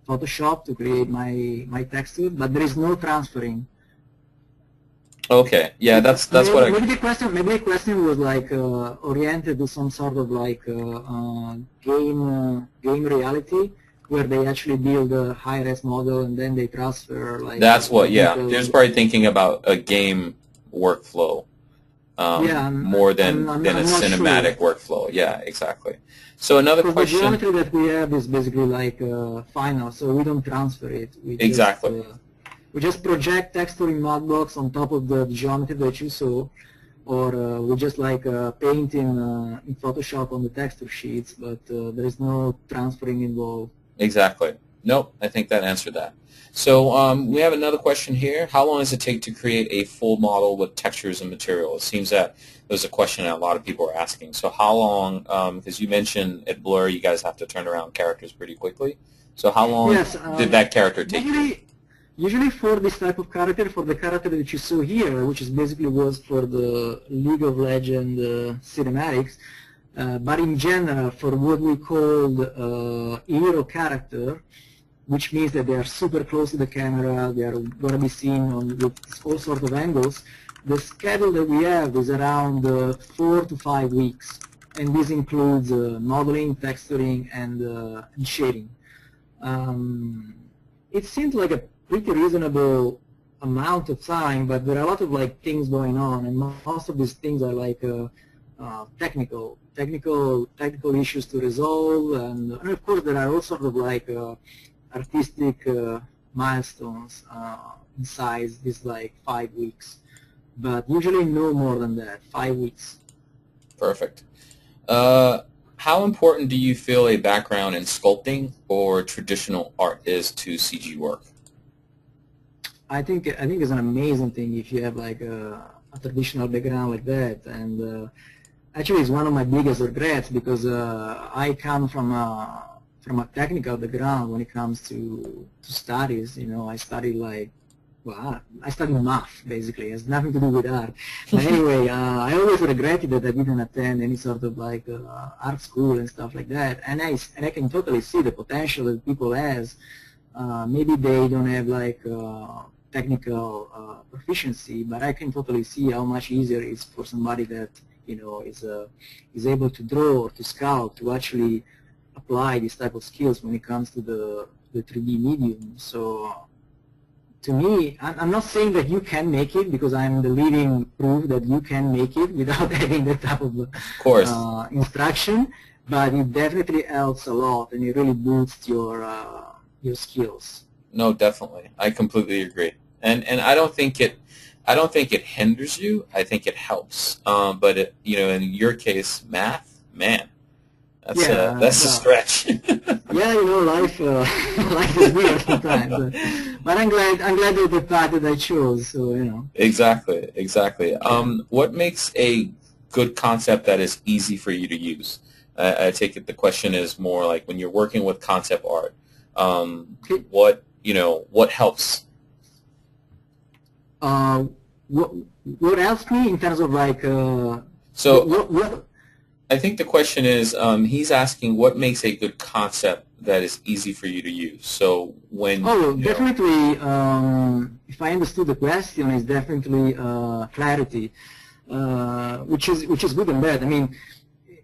Photoshop to create my texture, but there is no transferring. Okay, yeah, that's what maybe the question was like oriented to some sort of like game reality, where they actually build a high-res model and then they transfer like. That's what, yeah. They're just probably thinking about a game workflow more than a cinematic workflow. Yeah, exactly. So another question. The geometry that we have is basically like final, so we don't transfer it. We just project texture in Modbox on top of the geometry that you saw, or we just like paint in Photoshop on the texture sheets, but there is no transferring involved. Exactly. Nope, I think that answered that. So we have another question here. How long does it take to create a full model with textures and material? It seems that there's a question that a lot of people are asking. So how long, because you mentioned at Blur you guys have to turn around characters pretty quickly. So how long did that character take? Usually for this type of character, for the character that you saw here, which is basically was for the League of Legends cinematics, but in general, for what we call hero character, which means that they are super close to the camera, they are going to be seen with all sorts of angles, the schedule that we have is around 4 to 5 weeks, and this includes modeling, texturing, and shading. It seems like a pretty reasonable amount of time, but there are a lot of like things going on, and most of these things are like technical issues to resolve, and of course there are all sorts of like artistic milestones besides this like 5 weeks, but usually no more than that, 5 weeks. Perfect. How important do you feel a background in sculpting or traditional art is to CG work? I think it's an amazing thing if you have like a traditional background like that, and actually it's one of my biggest regrets because I come from a technical background when it comes to studies. You know, I studied like, well, I studied math basically. It has nothing to do with art. But anyway, I always regretted that I didn't attend any sort of like art school and stuff like that. And I can totally see the potential that people has. Maybe they don't have like technical proficiency, but I can totally see how much easier it is for somebody that is able to draw or to sculpt to actually apply this type of skills when it comes to the 3D medium. So to me, I'm not saying that you can make it, because I'm the living proof that you can make it without having that type of instruction, but it definitely helps a lot, and it really boosts your skills. No, definitely. I completely agree. And I don't think it hinders you. I think it helps. But it, in your case, math, man, that's a stretch. Yeah, life is weird sometimes. But I'm glad that the path that I chose. So Exactly. What makes a good concept that is easy for you to use? I take it the question is more like when you're working with concept art. What helps? What helps me in terms of like? What I think the question is, he's asking what makes a good concept that is easy for you to use. So when definitely, if I understood the question, is definitely clarity, which is good and bad. I mean,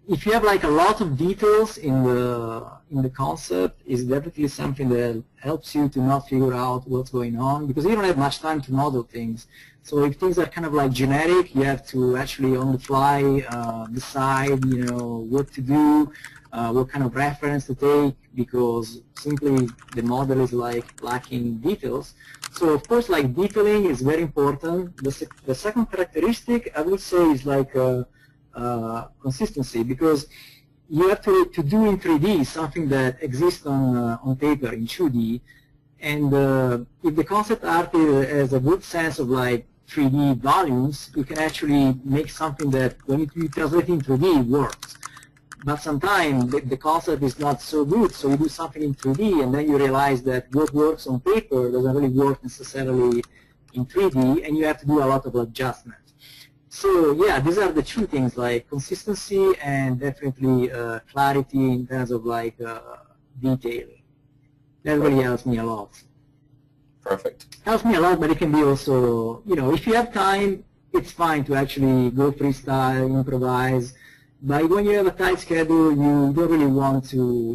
if you have like a lot of details in the concept, it's definitely something that helps you to not figure out what's going on, because you don't have much time to model things. So if things are kind of like generic, you have to actually on the fly decide, what to do, what kind of reference to take, because simply the model is like lacking details. So of course, like detailing is very important. The second characteristic I would say is like consistency, because you have to do in 3D something that exists on paper in 2D, and if the concept art has a good sense of like 3D volumes, you can actually make something that when you translate in 3D works. But sometimes the concept is not so good, so you do something in 3D and then you realize that what works on paper doesn't really work necessarily in 3D, and you have to do a lot of adjustment. So yeah, these are the two things, like consistency and definitely clarity in terms of like detailing. That really helps me a lot. Perfect. Helps me a lot, but it can be also, if you have time, it's fine to actually go freestyle, improvise. But when you have a tight schedule, you don't really want to,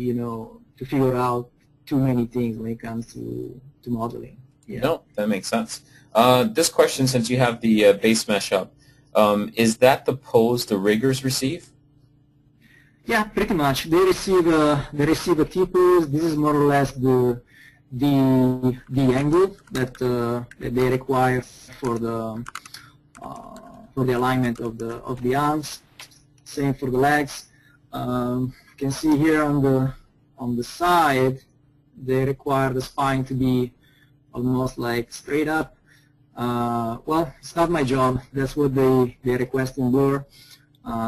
to figure out too many things when it comes to modeling. Yeah. No, that makes sense. This question, since you have the base mesh up, is that the pose the riggers receive? Yeah, pretty much. They receive a T-pose. This is more or less the angle that they require for the alignment of the arms. Same for the legs. You can see here on the side, they require the spine to be almost like straight up. Well, it's not my job. That's what they request in Blur.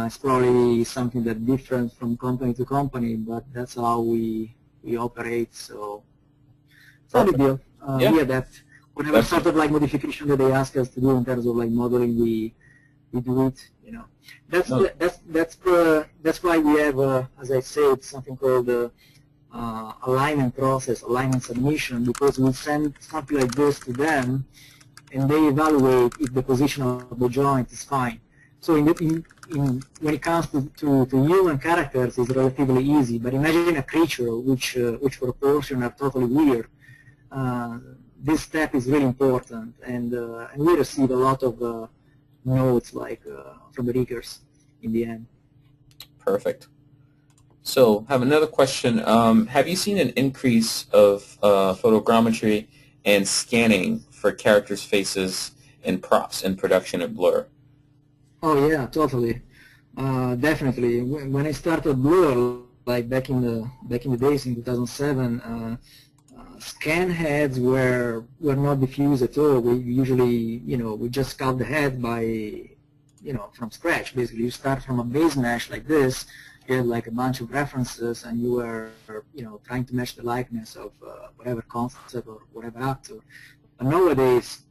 It's probably something that's different from company to company, but that's how we operate. So it's not a big deal. Yeah. We adapt. Whatever sort of like modification that they ask us to do in terms of like modeling, we do it. That's why we have, as I said, something called the alignment process, alignment submission, because we send something like this to them, and they evaluate if the position of the joint is fine. So when it comes to human characters, it's relatively easy. But imagine a creature which proportions are totally weird. This step is really important, and we receive a lot of notes like from the riggers in the end. Perfect. So I have another question. Have you seen an increase of photogrammetry and scanning for characters' faces and props in production at Blur? Oh yeah, totally, definitely. When I started Blur, like back in the days in 2007, scan heads were not diffused at all. We usually, we just sculpt the head by, from scratch. Basically, you start from a base mesh like this. You had like a bunch of references, and you were, trying to match the likeness of whatever concept or whatever actor. But nowadays,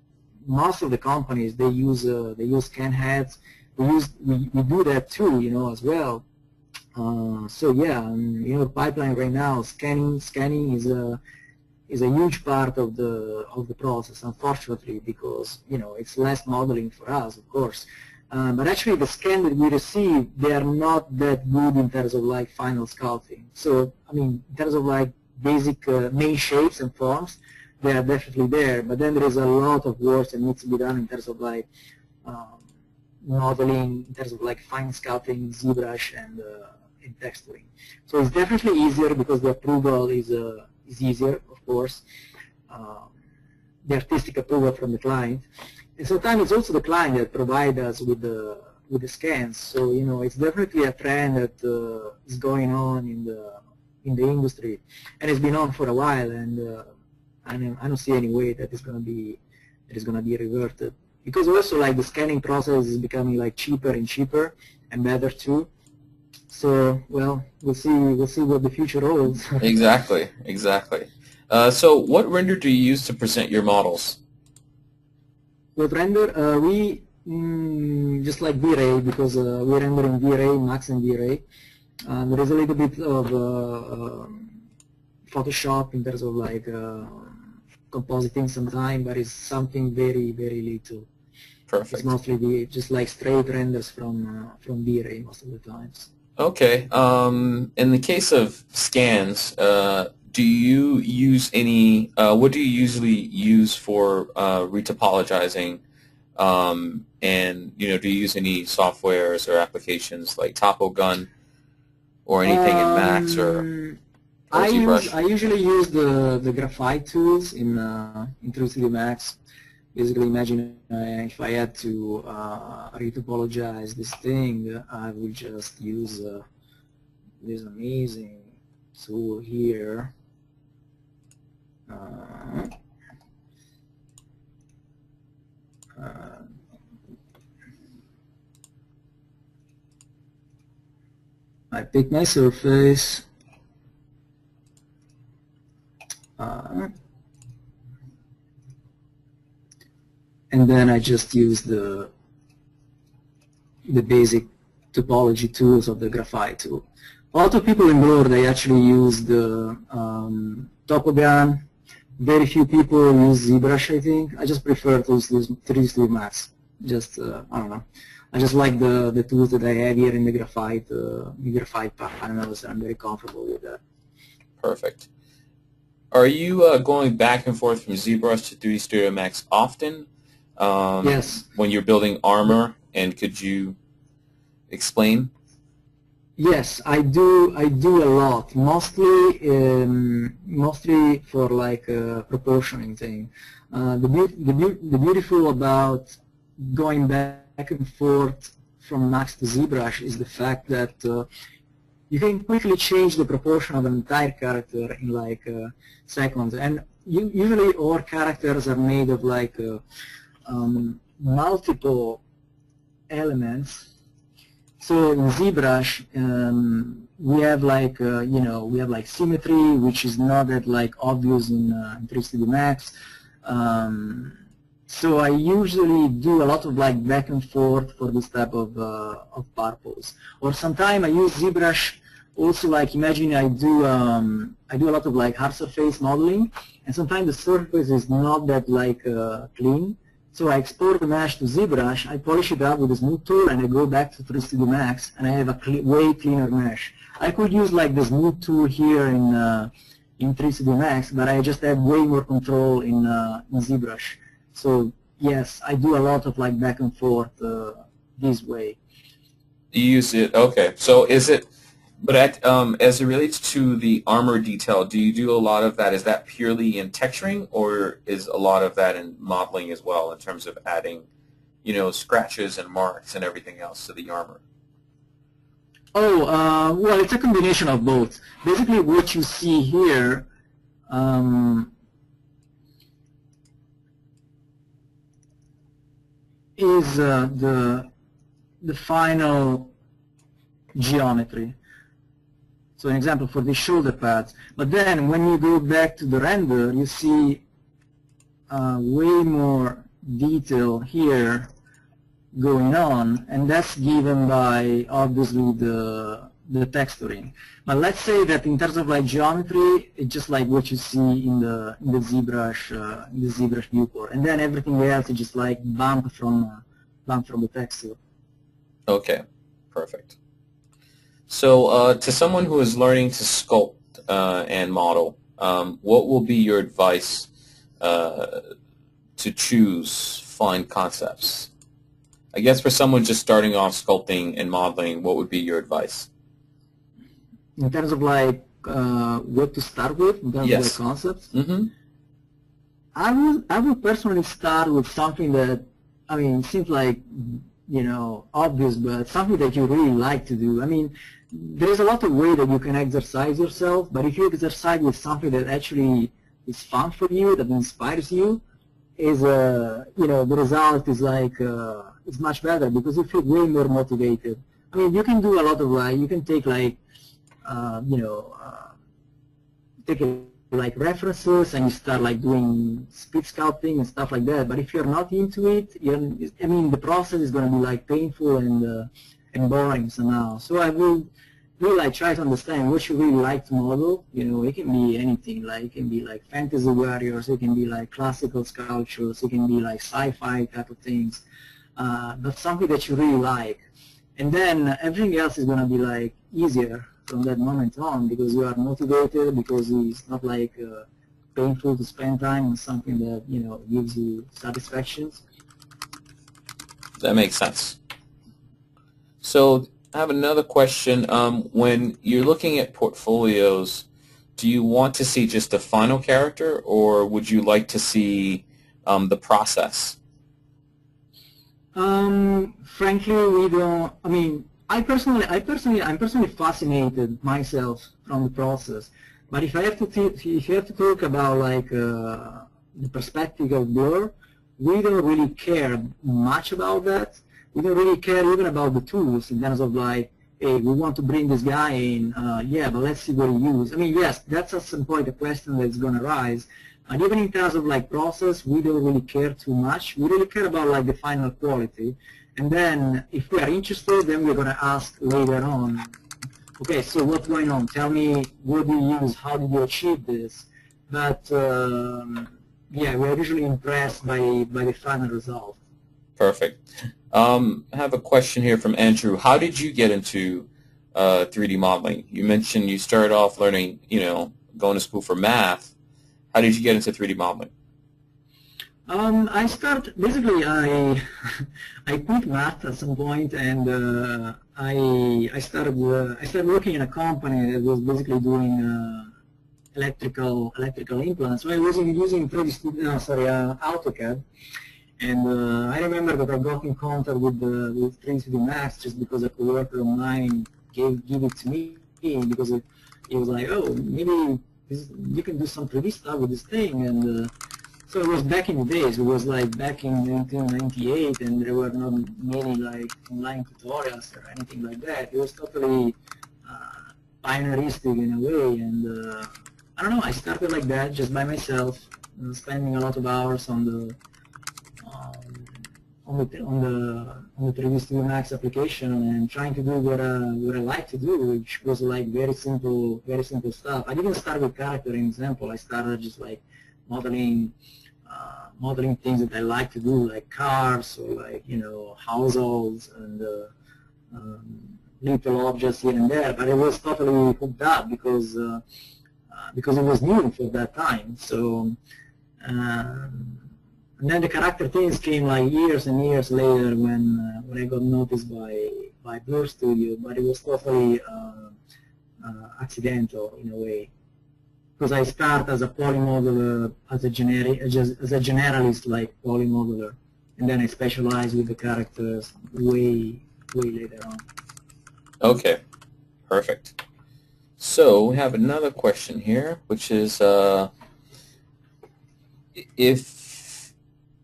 most of the companies they use scan heads. We do that too, as well. So yeah, in our pipeline right now, scanning is a huge part of the process, unfortunately, because it's less modeling for us, of course. But actually, the scan that we receive, they are not that good in terms of like final sculpting. So I mean, in terms of like basic main shapes and forms, they are definitely there. But then there is a lot of work that needs to be done in terms of like modeling, in terms of like fine sculpting, ZBrush, and texturing. So it's definitely easier because the approval is easier, of course, the artistic approval from the client. And sometimes it's also the client that provides us with the scans. So it's definitely a trend that is going on in the industry, and it's been on for a while. And I don't see any way that it's going to be reverted. Because also like the scanning process is becoming like cheaper and cheaper and better too. So well, we'll see what the future holds. Exactly. So what render do you use to present your models? What render? We just like V-Ray, because we render in V-Ray, Max and V-Ray. There is a little bit of Photoshop in terms of like compositing sometimes, but it's something very, very little. Perfect. It's mostly just like straight renders from V-Ray most of the times. Okay. In the case of scans, do you use any? What do you usually use for retopologizing? And do you use any softwares or applications like TopoGun or anything in Max or ZBrush? I usually use the graphite tools in 3D Max. Basically, imagine if I had to retopologize this thing, I would just use this amazing tool here. I pick my surface. And then I just use the basic topology tools of the graphite tool. A lot of people in Blur, they actually use the TopoGun. Very few people use ZBrush, I think. I just prefer to use 3D Max. Just, I don't know. I just like the tools that I have here in the graphite panels. I'm very comfortable with that. Perfect. Are you going back and forth from ZBrush to 3D Studio Max often? Yes. When you're building armor, and could you explain? Yes, I do a lot. Mostly for like proportioning thing. The beautiful about going back and forth from Max to ZBrush is the fact that you can quickly change the proportion of an entire character in like seconds. And usually our characters are made of like multiple elements. So in ZBrush, we have like we have like symmetry, which is not that like obvious in 3D Max. So I usually do a lot of like back and forth for this type of purpose. Or sometimes I use ZBrush also, like imagine I do a lot of like hard surface modeling, and sometimes the surface is not that like clean. So I export the mesh to ZBrush, I polish it up with a smooth tool, and I go back to 3D Max, and I have a way cleaner mesh. I could use like the smooth tool here in 3D Max, but I just have way more control in ZBrush. So yes, I do a lot of like back and forth this way. You use it, okay. So is it, but as it relates to the armor detail, do you do a lot of that? Is that purely in texturing, or is a lot of that in modeling as well, in terms of adding, scratches and marks and everything else to the armor? Oh, well, it's a combination of both. Basically, what you see here is the final geometry. So an example for the shoulder pads. But then when you go back to the render, you see way more detail here going on, and that's given by obviously the texturing. But let's say that in terms of like geometry, it's just like what you see in the ZBrush viewport, and then everything else is just like bump from the texture. Okay, perfect. So to someone who is learning to sculpt and model, what will be your advice to choose fine concepts? I guess for someone just starting off sculpting and modeling, what would be your advice? In terms of like what to start with, in terms of the concepts? Mm-hmm. I would personally start with something that, I mean, seems like, obvious, but something that you really like to do. I mean, there's a lot of ways that you can exercise yourself, but if you exercise with something that actually is fun for you, that inspires you, the result is like, it's much better because you feel way more motivated. I mean, you can do a lot of like, you can take like, like references and you start like doing speed sculpting and stuff like that. But if you're not into it, I mean, the process is going to be like painful and boring somehow. So I will really like try to understand what you really like to model. It can be anything. Like it can be like fantasy warriors, it can be like classical sculptures, it can be like sci-fi type of things. But something that you really like. and then everything else is going to be like easier from that moment on because you are motivated, because it's not like painful to spend time on something that gives you satisfactions. That makes sense. So I have another question. When you're looking at portfolios, do you want to see just the final character, or would you like to see the process? Frankly, we don't. I mean, I'm personally fascinated myself from the process. But if you have to talk about like the perspective of Blur, we don't really care much about that. We don't really care even about the tools in terms of like, hey, we want to bring this guy in, yeah, but let's see what he uses. I mean, yes, that's at some point a question that's going to arise. And even in terms of like process, we don't really care too much. We really care about like the final quality. And then if we are interested, then we're going to ask later on, okay, so what's going on? Tell me what do you use? How did you achieve this? But yeah, we're usually impressed by the final result. Perfect. I have a question here from Andrew. How did you get into 3D modeling? You mentioned you started off learning, going to school for math. How did you get into 3D modeling? I quit math at some point, and I started working in a company that was basically doing electrical implants. So I was using AutoCAD, and I remember that I got in contact with 3D Max just because a coworker of mine gave it to me because it was like, oh, maybe you can do some 3D stuff with this thing, and so it was back in the days. It was like back in 1998, and there were not many like online tutorials or anything like that. It was totally pioneeristic in a way, and I don't know. I started like that, just by myself, spending a lot of hours on the 3D Max application and trying to do what I like to do, which was like very simple stuff. I didn't start with character, in example. I started just like modeling things that I like to do, like cars or like households and little objects here and there. But it was totally hooked up because it was new for that time. So. And then the character things came like years and years later when I got noticed by Blur Studio, but it was totally accidental in a way, because I start as a polymodeler, as a generalist like polymodeler, and then I specialize with the characters way later on. Okay, perfect. So we have another question here, which is if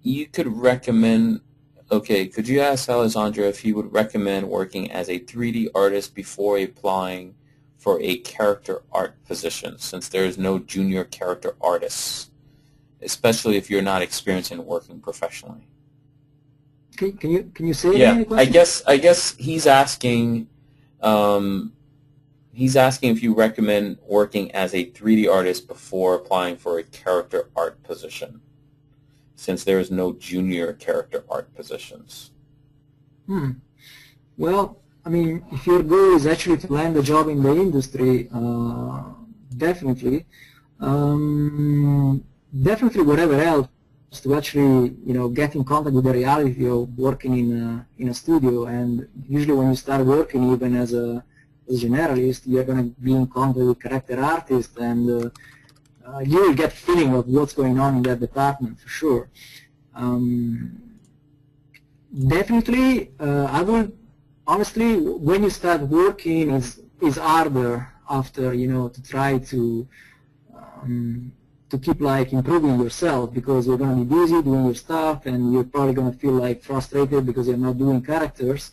you could recommend, could you ask Alessandro if he would recommend working as a 3D artist before applying for a character art position, since there is no junior character artists, especially if you're not experienced in working professionally? Can you say yeah, any I guess he's asking if you recommend working as a 3D artist before applying for a character art position, since there is no junior character art positions. Well, I mean, if your goal is actually to land a job in the industry, definitely. Definitely whatever else to actually, get in contact with the reality of working in a studio. And usually when you start working, even as a generalist, you're going to be in contact with character artists, and you will get a feeling of what's going on in that department for sure. Definitely, I would honestly, when you start working, is harder after to try to keep like improving yourself, because you're going to be busy doing your stuff, and you're probably going to feel like frustrated because you're not doing characters.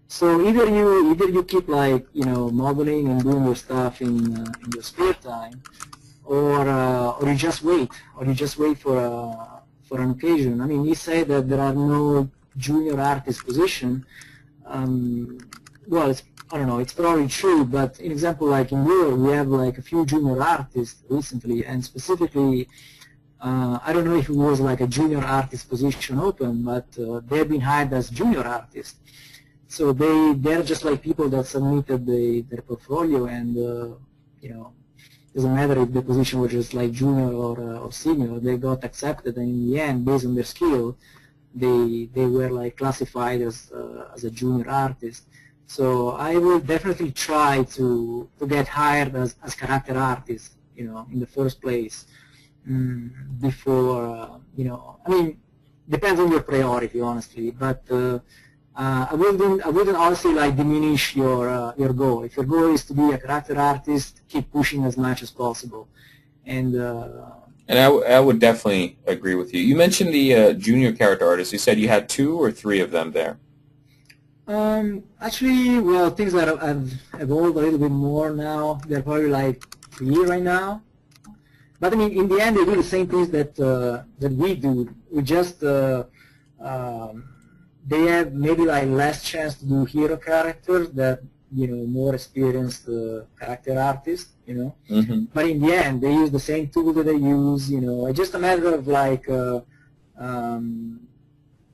So either you keep like modeling and doing your stuff in your spare time, or you just wait, for an occasion. I mean, you say that there are no junior artist position. Well, I don't know, it's probably true, but in example, like in Europe, we have like a few junior artists recently, and specifically, I don't know if it was like a junior artist position open, but they've been hired as junior artists. So they're just like people that submitted their portfolio, and you know, doesn't matter if the position was just like junior or senior, they got accepted, and in the end, based on their skill, they were like classified as a junior artist. So I will definitely try to get hired as character artist, you know, in the first place, before you know. I mean, depends on your priority, honestly, but. I wouldn't honestly like diminish your goal. If your goal is to be a character artist, keep pushing as much as possible. And I would definitely agree with you. You mentioned the junior character artists. You said you had 2 or 3 of them there. Actually, well, things that have evolved a little bit more now. They're probably like 3 right now. But I mean, in the end, they do the same things that we do. We just they have maybe like less chance to do hero characters that, you know, more experienced character artists, you know. Mm-hmm. But in the end, they use the same tool that they use, you know. It's just a matter of like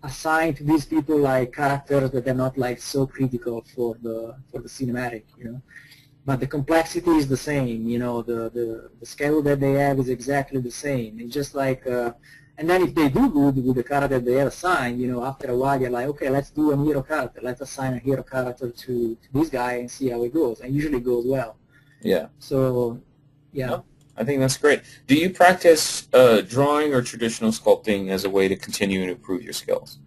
assign to these people like characters that are not like so critical for the cinematic, you know. But the complexity is the same, you know. The scale that they have is exactly the same. It's just like. And then if they do good with the character they have assigned, you know, after a while you're like, okay, let's do a hero character. Let's assign a hero character to this guy and see how it goes. And usually it goes well. Yeah. So, yeah. No, I think that's great. Do you practice drawing or traditional sculpting as a way to continue and improve your skills?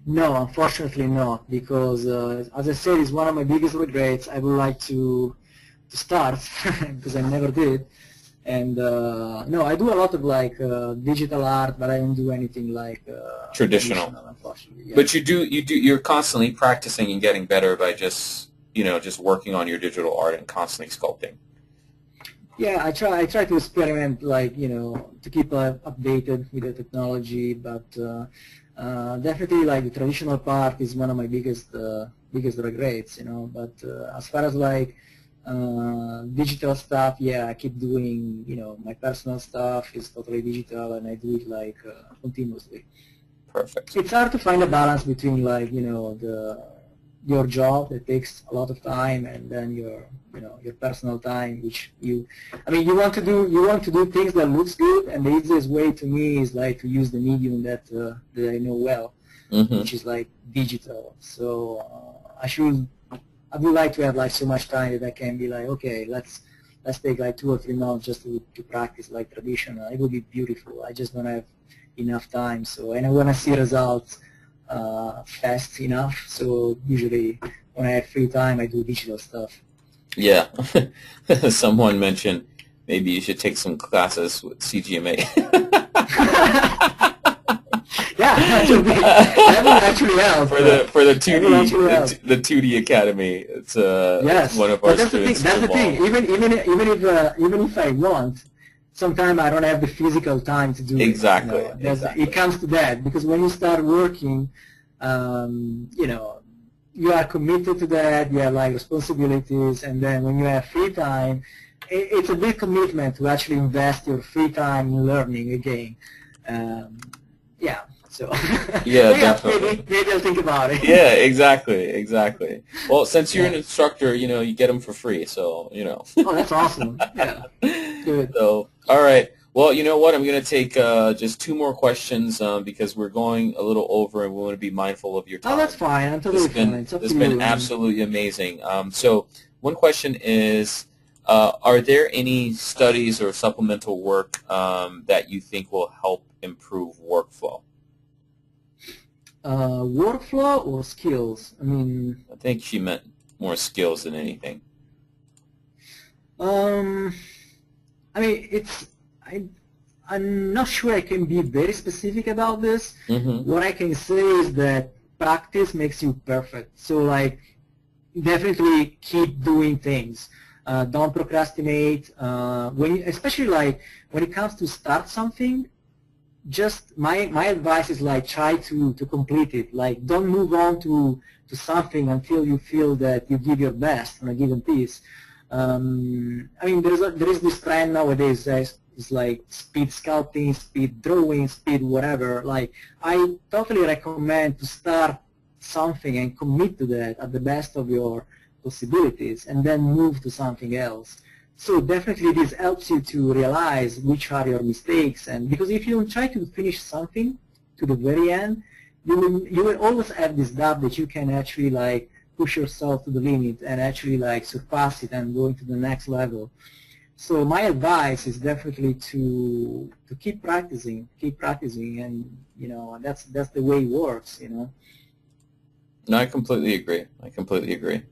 No, unfortunately not, because as I said, it's one of my biggest regrets. I would like to start, because I never did. And no, I do a lot of like digital art, but I don't do anything like traditional. Unfortunately. Yeah. But you're constantly practicing and getting better by just working on your digital art and constantly sculpting. Yeah, I try to experiment, like, you know, to keep updated with the technology, but definitely like the traditional part is one of my biggest regrets, you know. But as far as like digital stuff, yeah, I keep doing, you know, my personal stuff is totally digital, and I do it like continuously. Perfect. It's hard to find a balance between, like, you know, your job that takes a lot of time, and then your personal time, which you want to do things that looks good, and the easiest way to me is like to use the medium that I know well, mm-hmm. which is like digital. So I would like to have like so much time that I can be like, okay, let's take like 2 or 3 months just to practice like traditional. It would be beautiful. I just don't have enough time. So, and I want to see results fast enough. So usually when I have free time, I do digital stuff. Yeah. Someone mentioned maybe you should take some classes with CGMA. Yeah, that would actually help. For the 2D Academy. It's yes, one of our that's students. That's the thing. Even if I want, sometimes I don't have the physical time to do it. Exactly. You know? Exactly. It comes to that, because when you start working, you know, you are committed to that. You have like responsibilities, and then when you have free time, it's a big commitment to actually invest your free time in learning again. Yeah. So yeah, definitely. Maybe I'll think about it. Yeah, exactly. Well, since you're an instructor, you know, you get them for free, so, you know. Oh, that's awesome. Yeah. Good. So, all right. Well, you know what? I'm going to take just 2 more questions because we're going a little over, and we want to be mindful of your time. Oh, that's fine. I'm totally fine. It's up to you. It's been absolutely amazing. So one question is, are there any studies or supplemental work that you think will help improve workflow? Workflow or skills? I mean, I think she meant more skills than anything. I mean, I'm not sure I can be very specific about this. Mm-hmm. What I can say is that practice makes you perfect. So, like, definitely keep doing things. Don't procrastinate. Especially like when it comes to start something, just my advice is like try to complete it. Like, don't move on to something until you feel that you give your best on a given piece. I mean, there is this trend nowadays. It's like speed sculpting, speed drawing, speed whatever. Like, I totally recommend to start something and commit to that at the best of your possibilities, and then move to something else. So definitely this helps you to realize which are your mistakes, and because if you don't try to finish something to the very end, you will always have this doubt that you can actually like push yourself to the limit and actually like surpass it and go into the next level. So my advice is definitely to keep practicing, and you know that's the way it works, you know. No, I completely agree. I completely agree.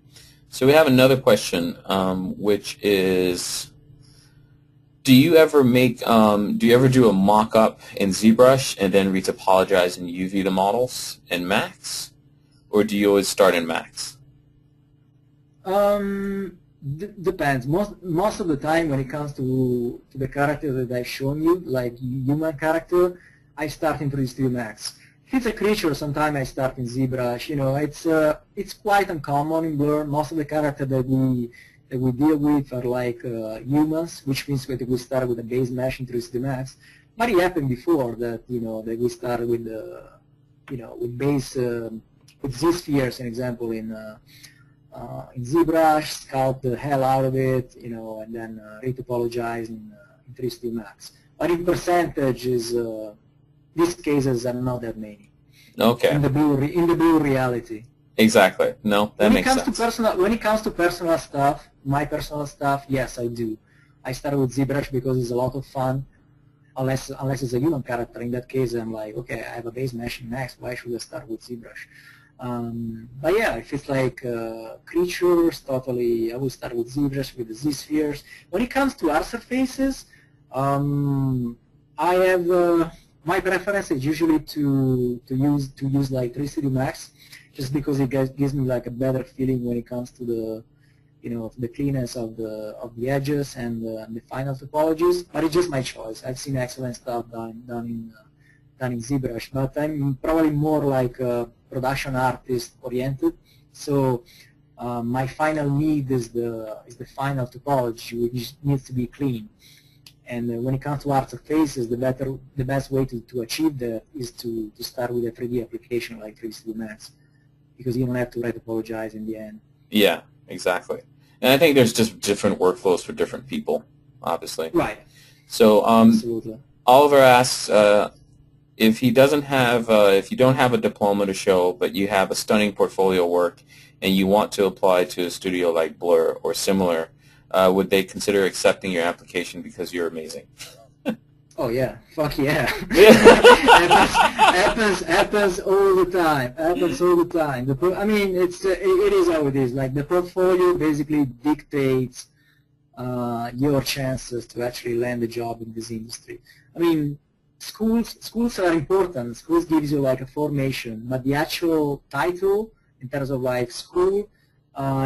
So we have another question, which is, do you ever do a mock-up in ZBrush and then retopologize and UV the models in Max, or do you always start in Max? Depends. Most of the time, when it comes to the character that I've shown you, like human character, I start in 3D Studio Max. If it's a creature, sometimes I start in ZBrush. You know, it's quite uncommon in Blur. Most of the characters that we deal with are like humans, which means that we start with a base mesh in 3D Studio Max. But it happened before that, you know, that we started with with base with Z-spheres, an example, in ZBrush, sculpt the hell out of it, you know, and then retopologize in 3D Studio Max. But in percentage, these cases are not that many. Okay. In the blue reality. Exactly. No, that makes sense. When it comes to personal stuff, my personal stuff, yes, I do. I start with ZBrush because it's a lot of fun. Unless it's a human character. In that case, I'm like, okay, I have a base mesh in Max. Why should I start with ZBrush? But yeah, if it's like creatures, totally, I will start with ZBrush with the Z-spheres. When it comes to art surfaces, I have my preference is usually to use like 3D Studio Max, just because it gives me like a better feeling when it comes to the the cleanness of the edges and the final topologies. But it's just my choice. I've seen excellent stuff done in ZBrush, but I'm probably more like a production artist oriented. So my final need is the final topology, which needs to be clean. And when it comes to art surfaces, the best way to achieve that is to start with a 3D application like 3D Studio Max, because you don't have to retopologize in the end. Yeah, exactly. And I think there's just different workflows for different people, obviously. Right. So Absolutely. Oliver asks, if you don't have a diploma to show, but you have a stunning portfolio work, and you want to apply to a studio like Blur or similar, would they consider accepting your application because you're amazing? Oh yeah, fuck yeah. happens all the time. Happens all the time. I mean, it is how it is. Like the portfolio basically dictates your chances to actually land a job in this industry. I mean, schools are important. Schools gives you like a formation, but the actual title in terms of like school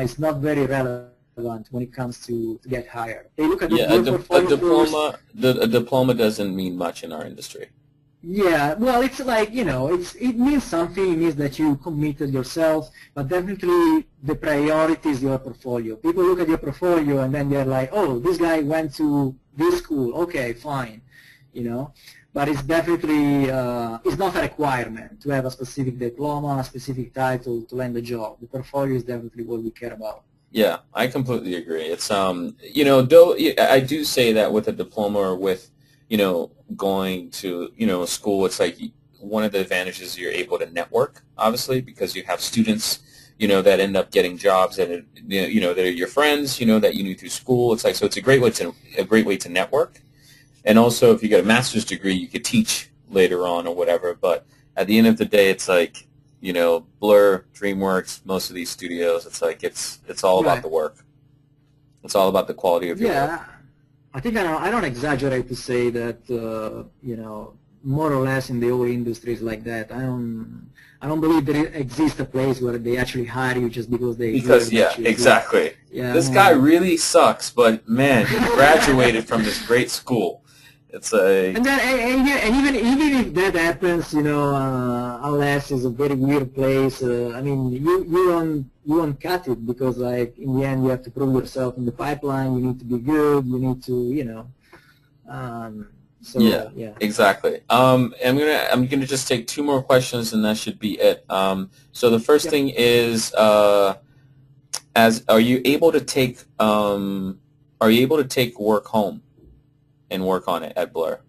is not very relevant when it comes to get hired. They look at a diploma doesn't mean much in our industry. Yeah, well, it's like, it means something. It means that you committed yourself, but definitely the priority is your portfolio. People look at your portfolio and then they're like, oh, this guy went to this school. Okay, fine, But it's definitely, it's not a requirement to have a specific diploma, a specific title to land a job. The portfolio is definitely what we care about. Yeah, I completely agree. It's, though I do say that with a diploma or with, going to, a school, it's like one of the advantages you're able to network, obviously, because you have students, that end up getting jobs that are, that are your friends, that you knew through school. It's like, so it's a great way to network. And also, if you get a master's degree, you could teach later on or whatever. But at the end of the day, it's like, Blur, DreamWorks, most of these studios, it's like it's all about the work. It's all about the quality of your work. Yeah, I think I don't exaggerate to say that more or less in the whole industry is like that. I don't believe there exists a place where they actually hire you just because they exactly. Yeah, this guy really sucks, but man, he graduated from this great school. It's a and even if that happens, unless it's a very weird place. I mean, you won't cut it because, like, in the end, you have to prove yourself in the pipeline. You need to be good. You need to, So yeah. Exactly. I'm gonna just take two more questions, and that should be it. So the first thing is, are you able to take work home and work on it at Blur?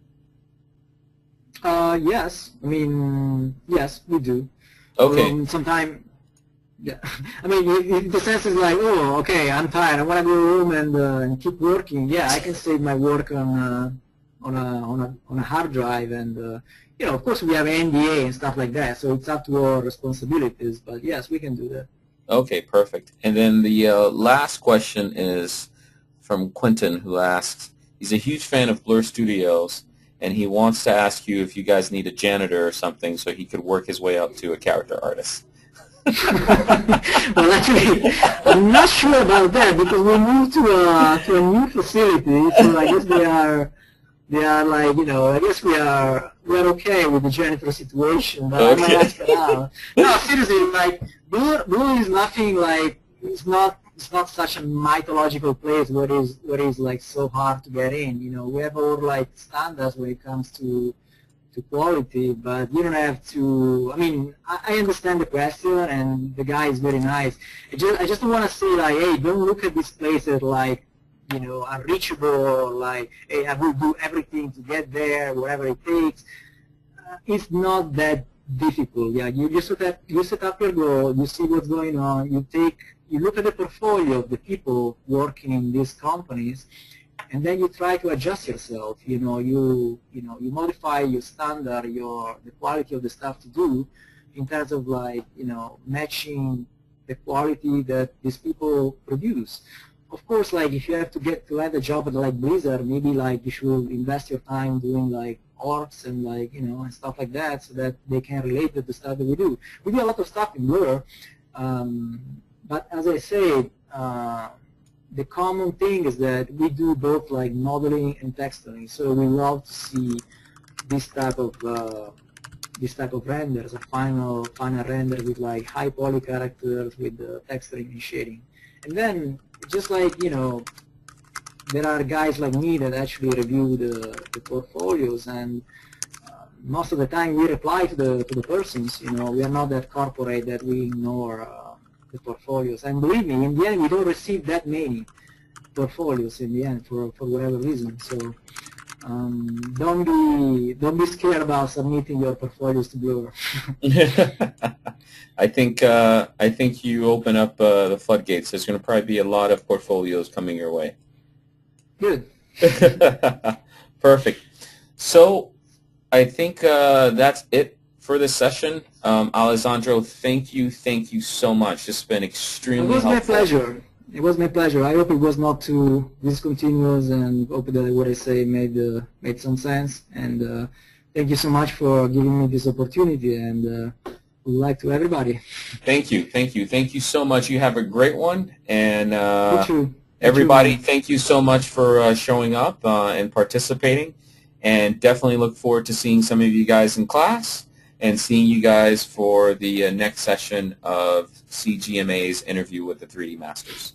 Yes. I mean, yes, we do. Okay. Sometimes, yeah. I mean, the sense is like, oh, okay, I'm tired. I want to go home and keep working. Yeah, I can save my work on a hard drive, and you know, of course, we have NDA and stuff like that, so it's up to our responsibilities. But yes, we can do that. Okay, perfect. And then the last question is from Quentin, who asks, he's a huge fan of Blur Studios, and he wants to ask you if you guys need a janitor or something so he could work his way up to a character artist. Well, actually, I'm not sure about that because we moved to a new facility, so I guess they are like, you know, I guess we're okay with the janitor situation, but I might ask around. No, seriously, like Blue is nothing like it's not such a mythological place where it's like so hard to get in. You know, we have our like standards when it comes to quality, but you don't have to. I mean, I understand the question, and the guy is very nice. I just don't want to say like, hey, don't look at this place as like, you know, unreachable, or like, hey, I will do everything to get there, whatever it takes. It's not that difficult. Yeah, you set up your goal, you see what's going on, you look at the portfolio of the people working in these companies, and then you try to adjust yourself. You know, you modify your standard, the quality of the stuff to do, in terms of like, you know, matching the quality that these people produce. Of course, like if you have to land a job at like Blizzard, maybe like you should invest your time doing like orcs and like, you know, and stuff like that, so that they can relate to the stuff that we do. We do a lot of stuff in Blur, but as I said, the common thing is that we do both like modeling and texturing. So we love to see this type of renders, a final render with like high poly characters with texturing and shading. And then just like, you know, there are guys like me that actually review the portfolios, and most of the time we reply to the persons. You know, we are not that corporate that we ignore the portfolios. And believe me, in the end, we don't receive that many portfolios in the end for whatever reason. So don't be scared about submitting your portfolios to Blur. I think you open up the floodgates. There's going to probably be a lot of portfolios coming your way. Good. Perfect. So I think that's it for this session. Alessandro, thank you so much. It's been extremely helpful. It was my pleasure. It was my pleasure. I hope it was not too discontinuous, and hope that what I say made some sense. And thank you so much for giving me this opportunity, and good luck to everybody. Thank you so much. You have a great one, and everybody, thank you so much for showing up and participating, and definitely look forward to seeing some of you guys in class and seeing you guys for the next session of CGMA's interview with the 3D Masters.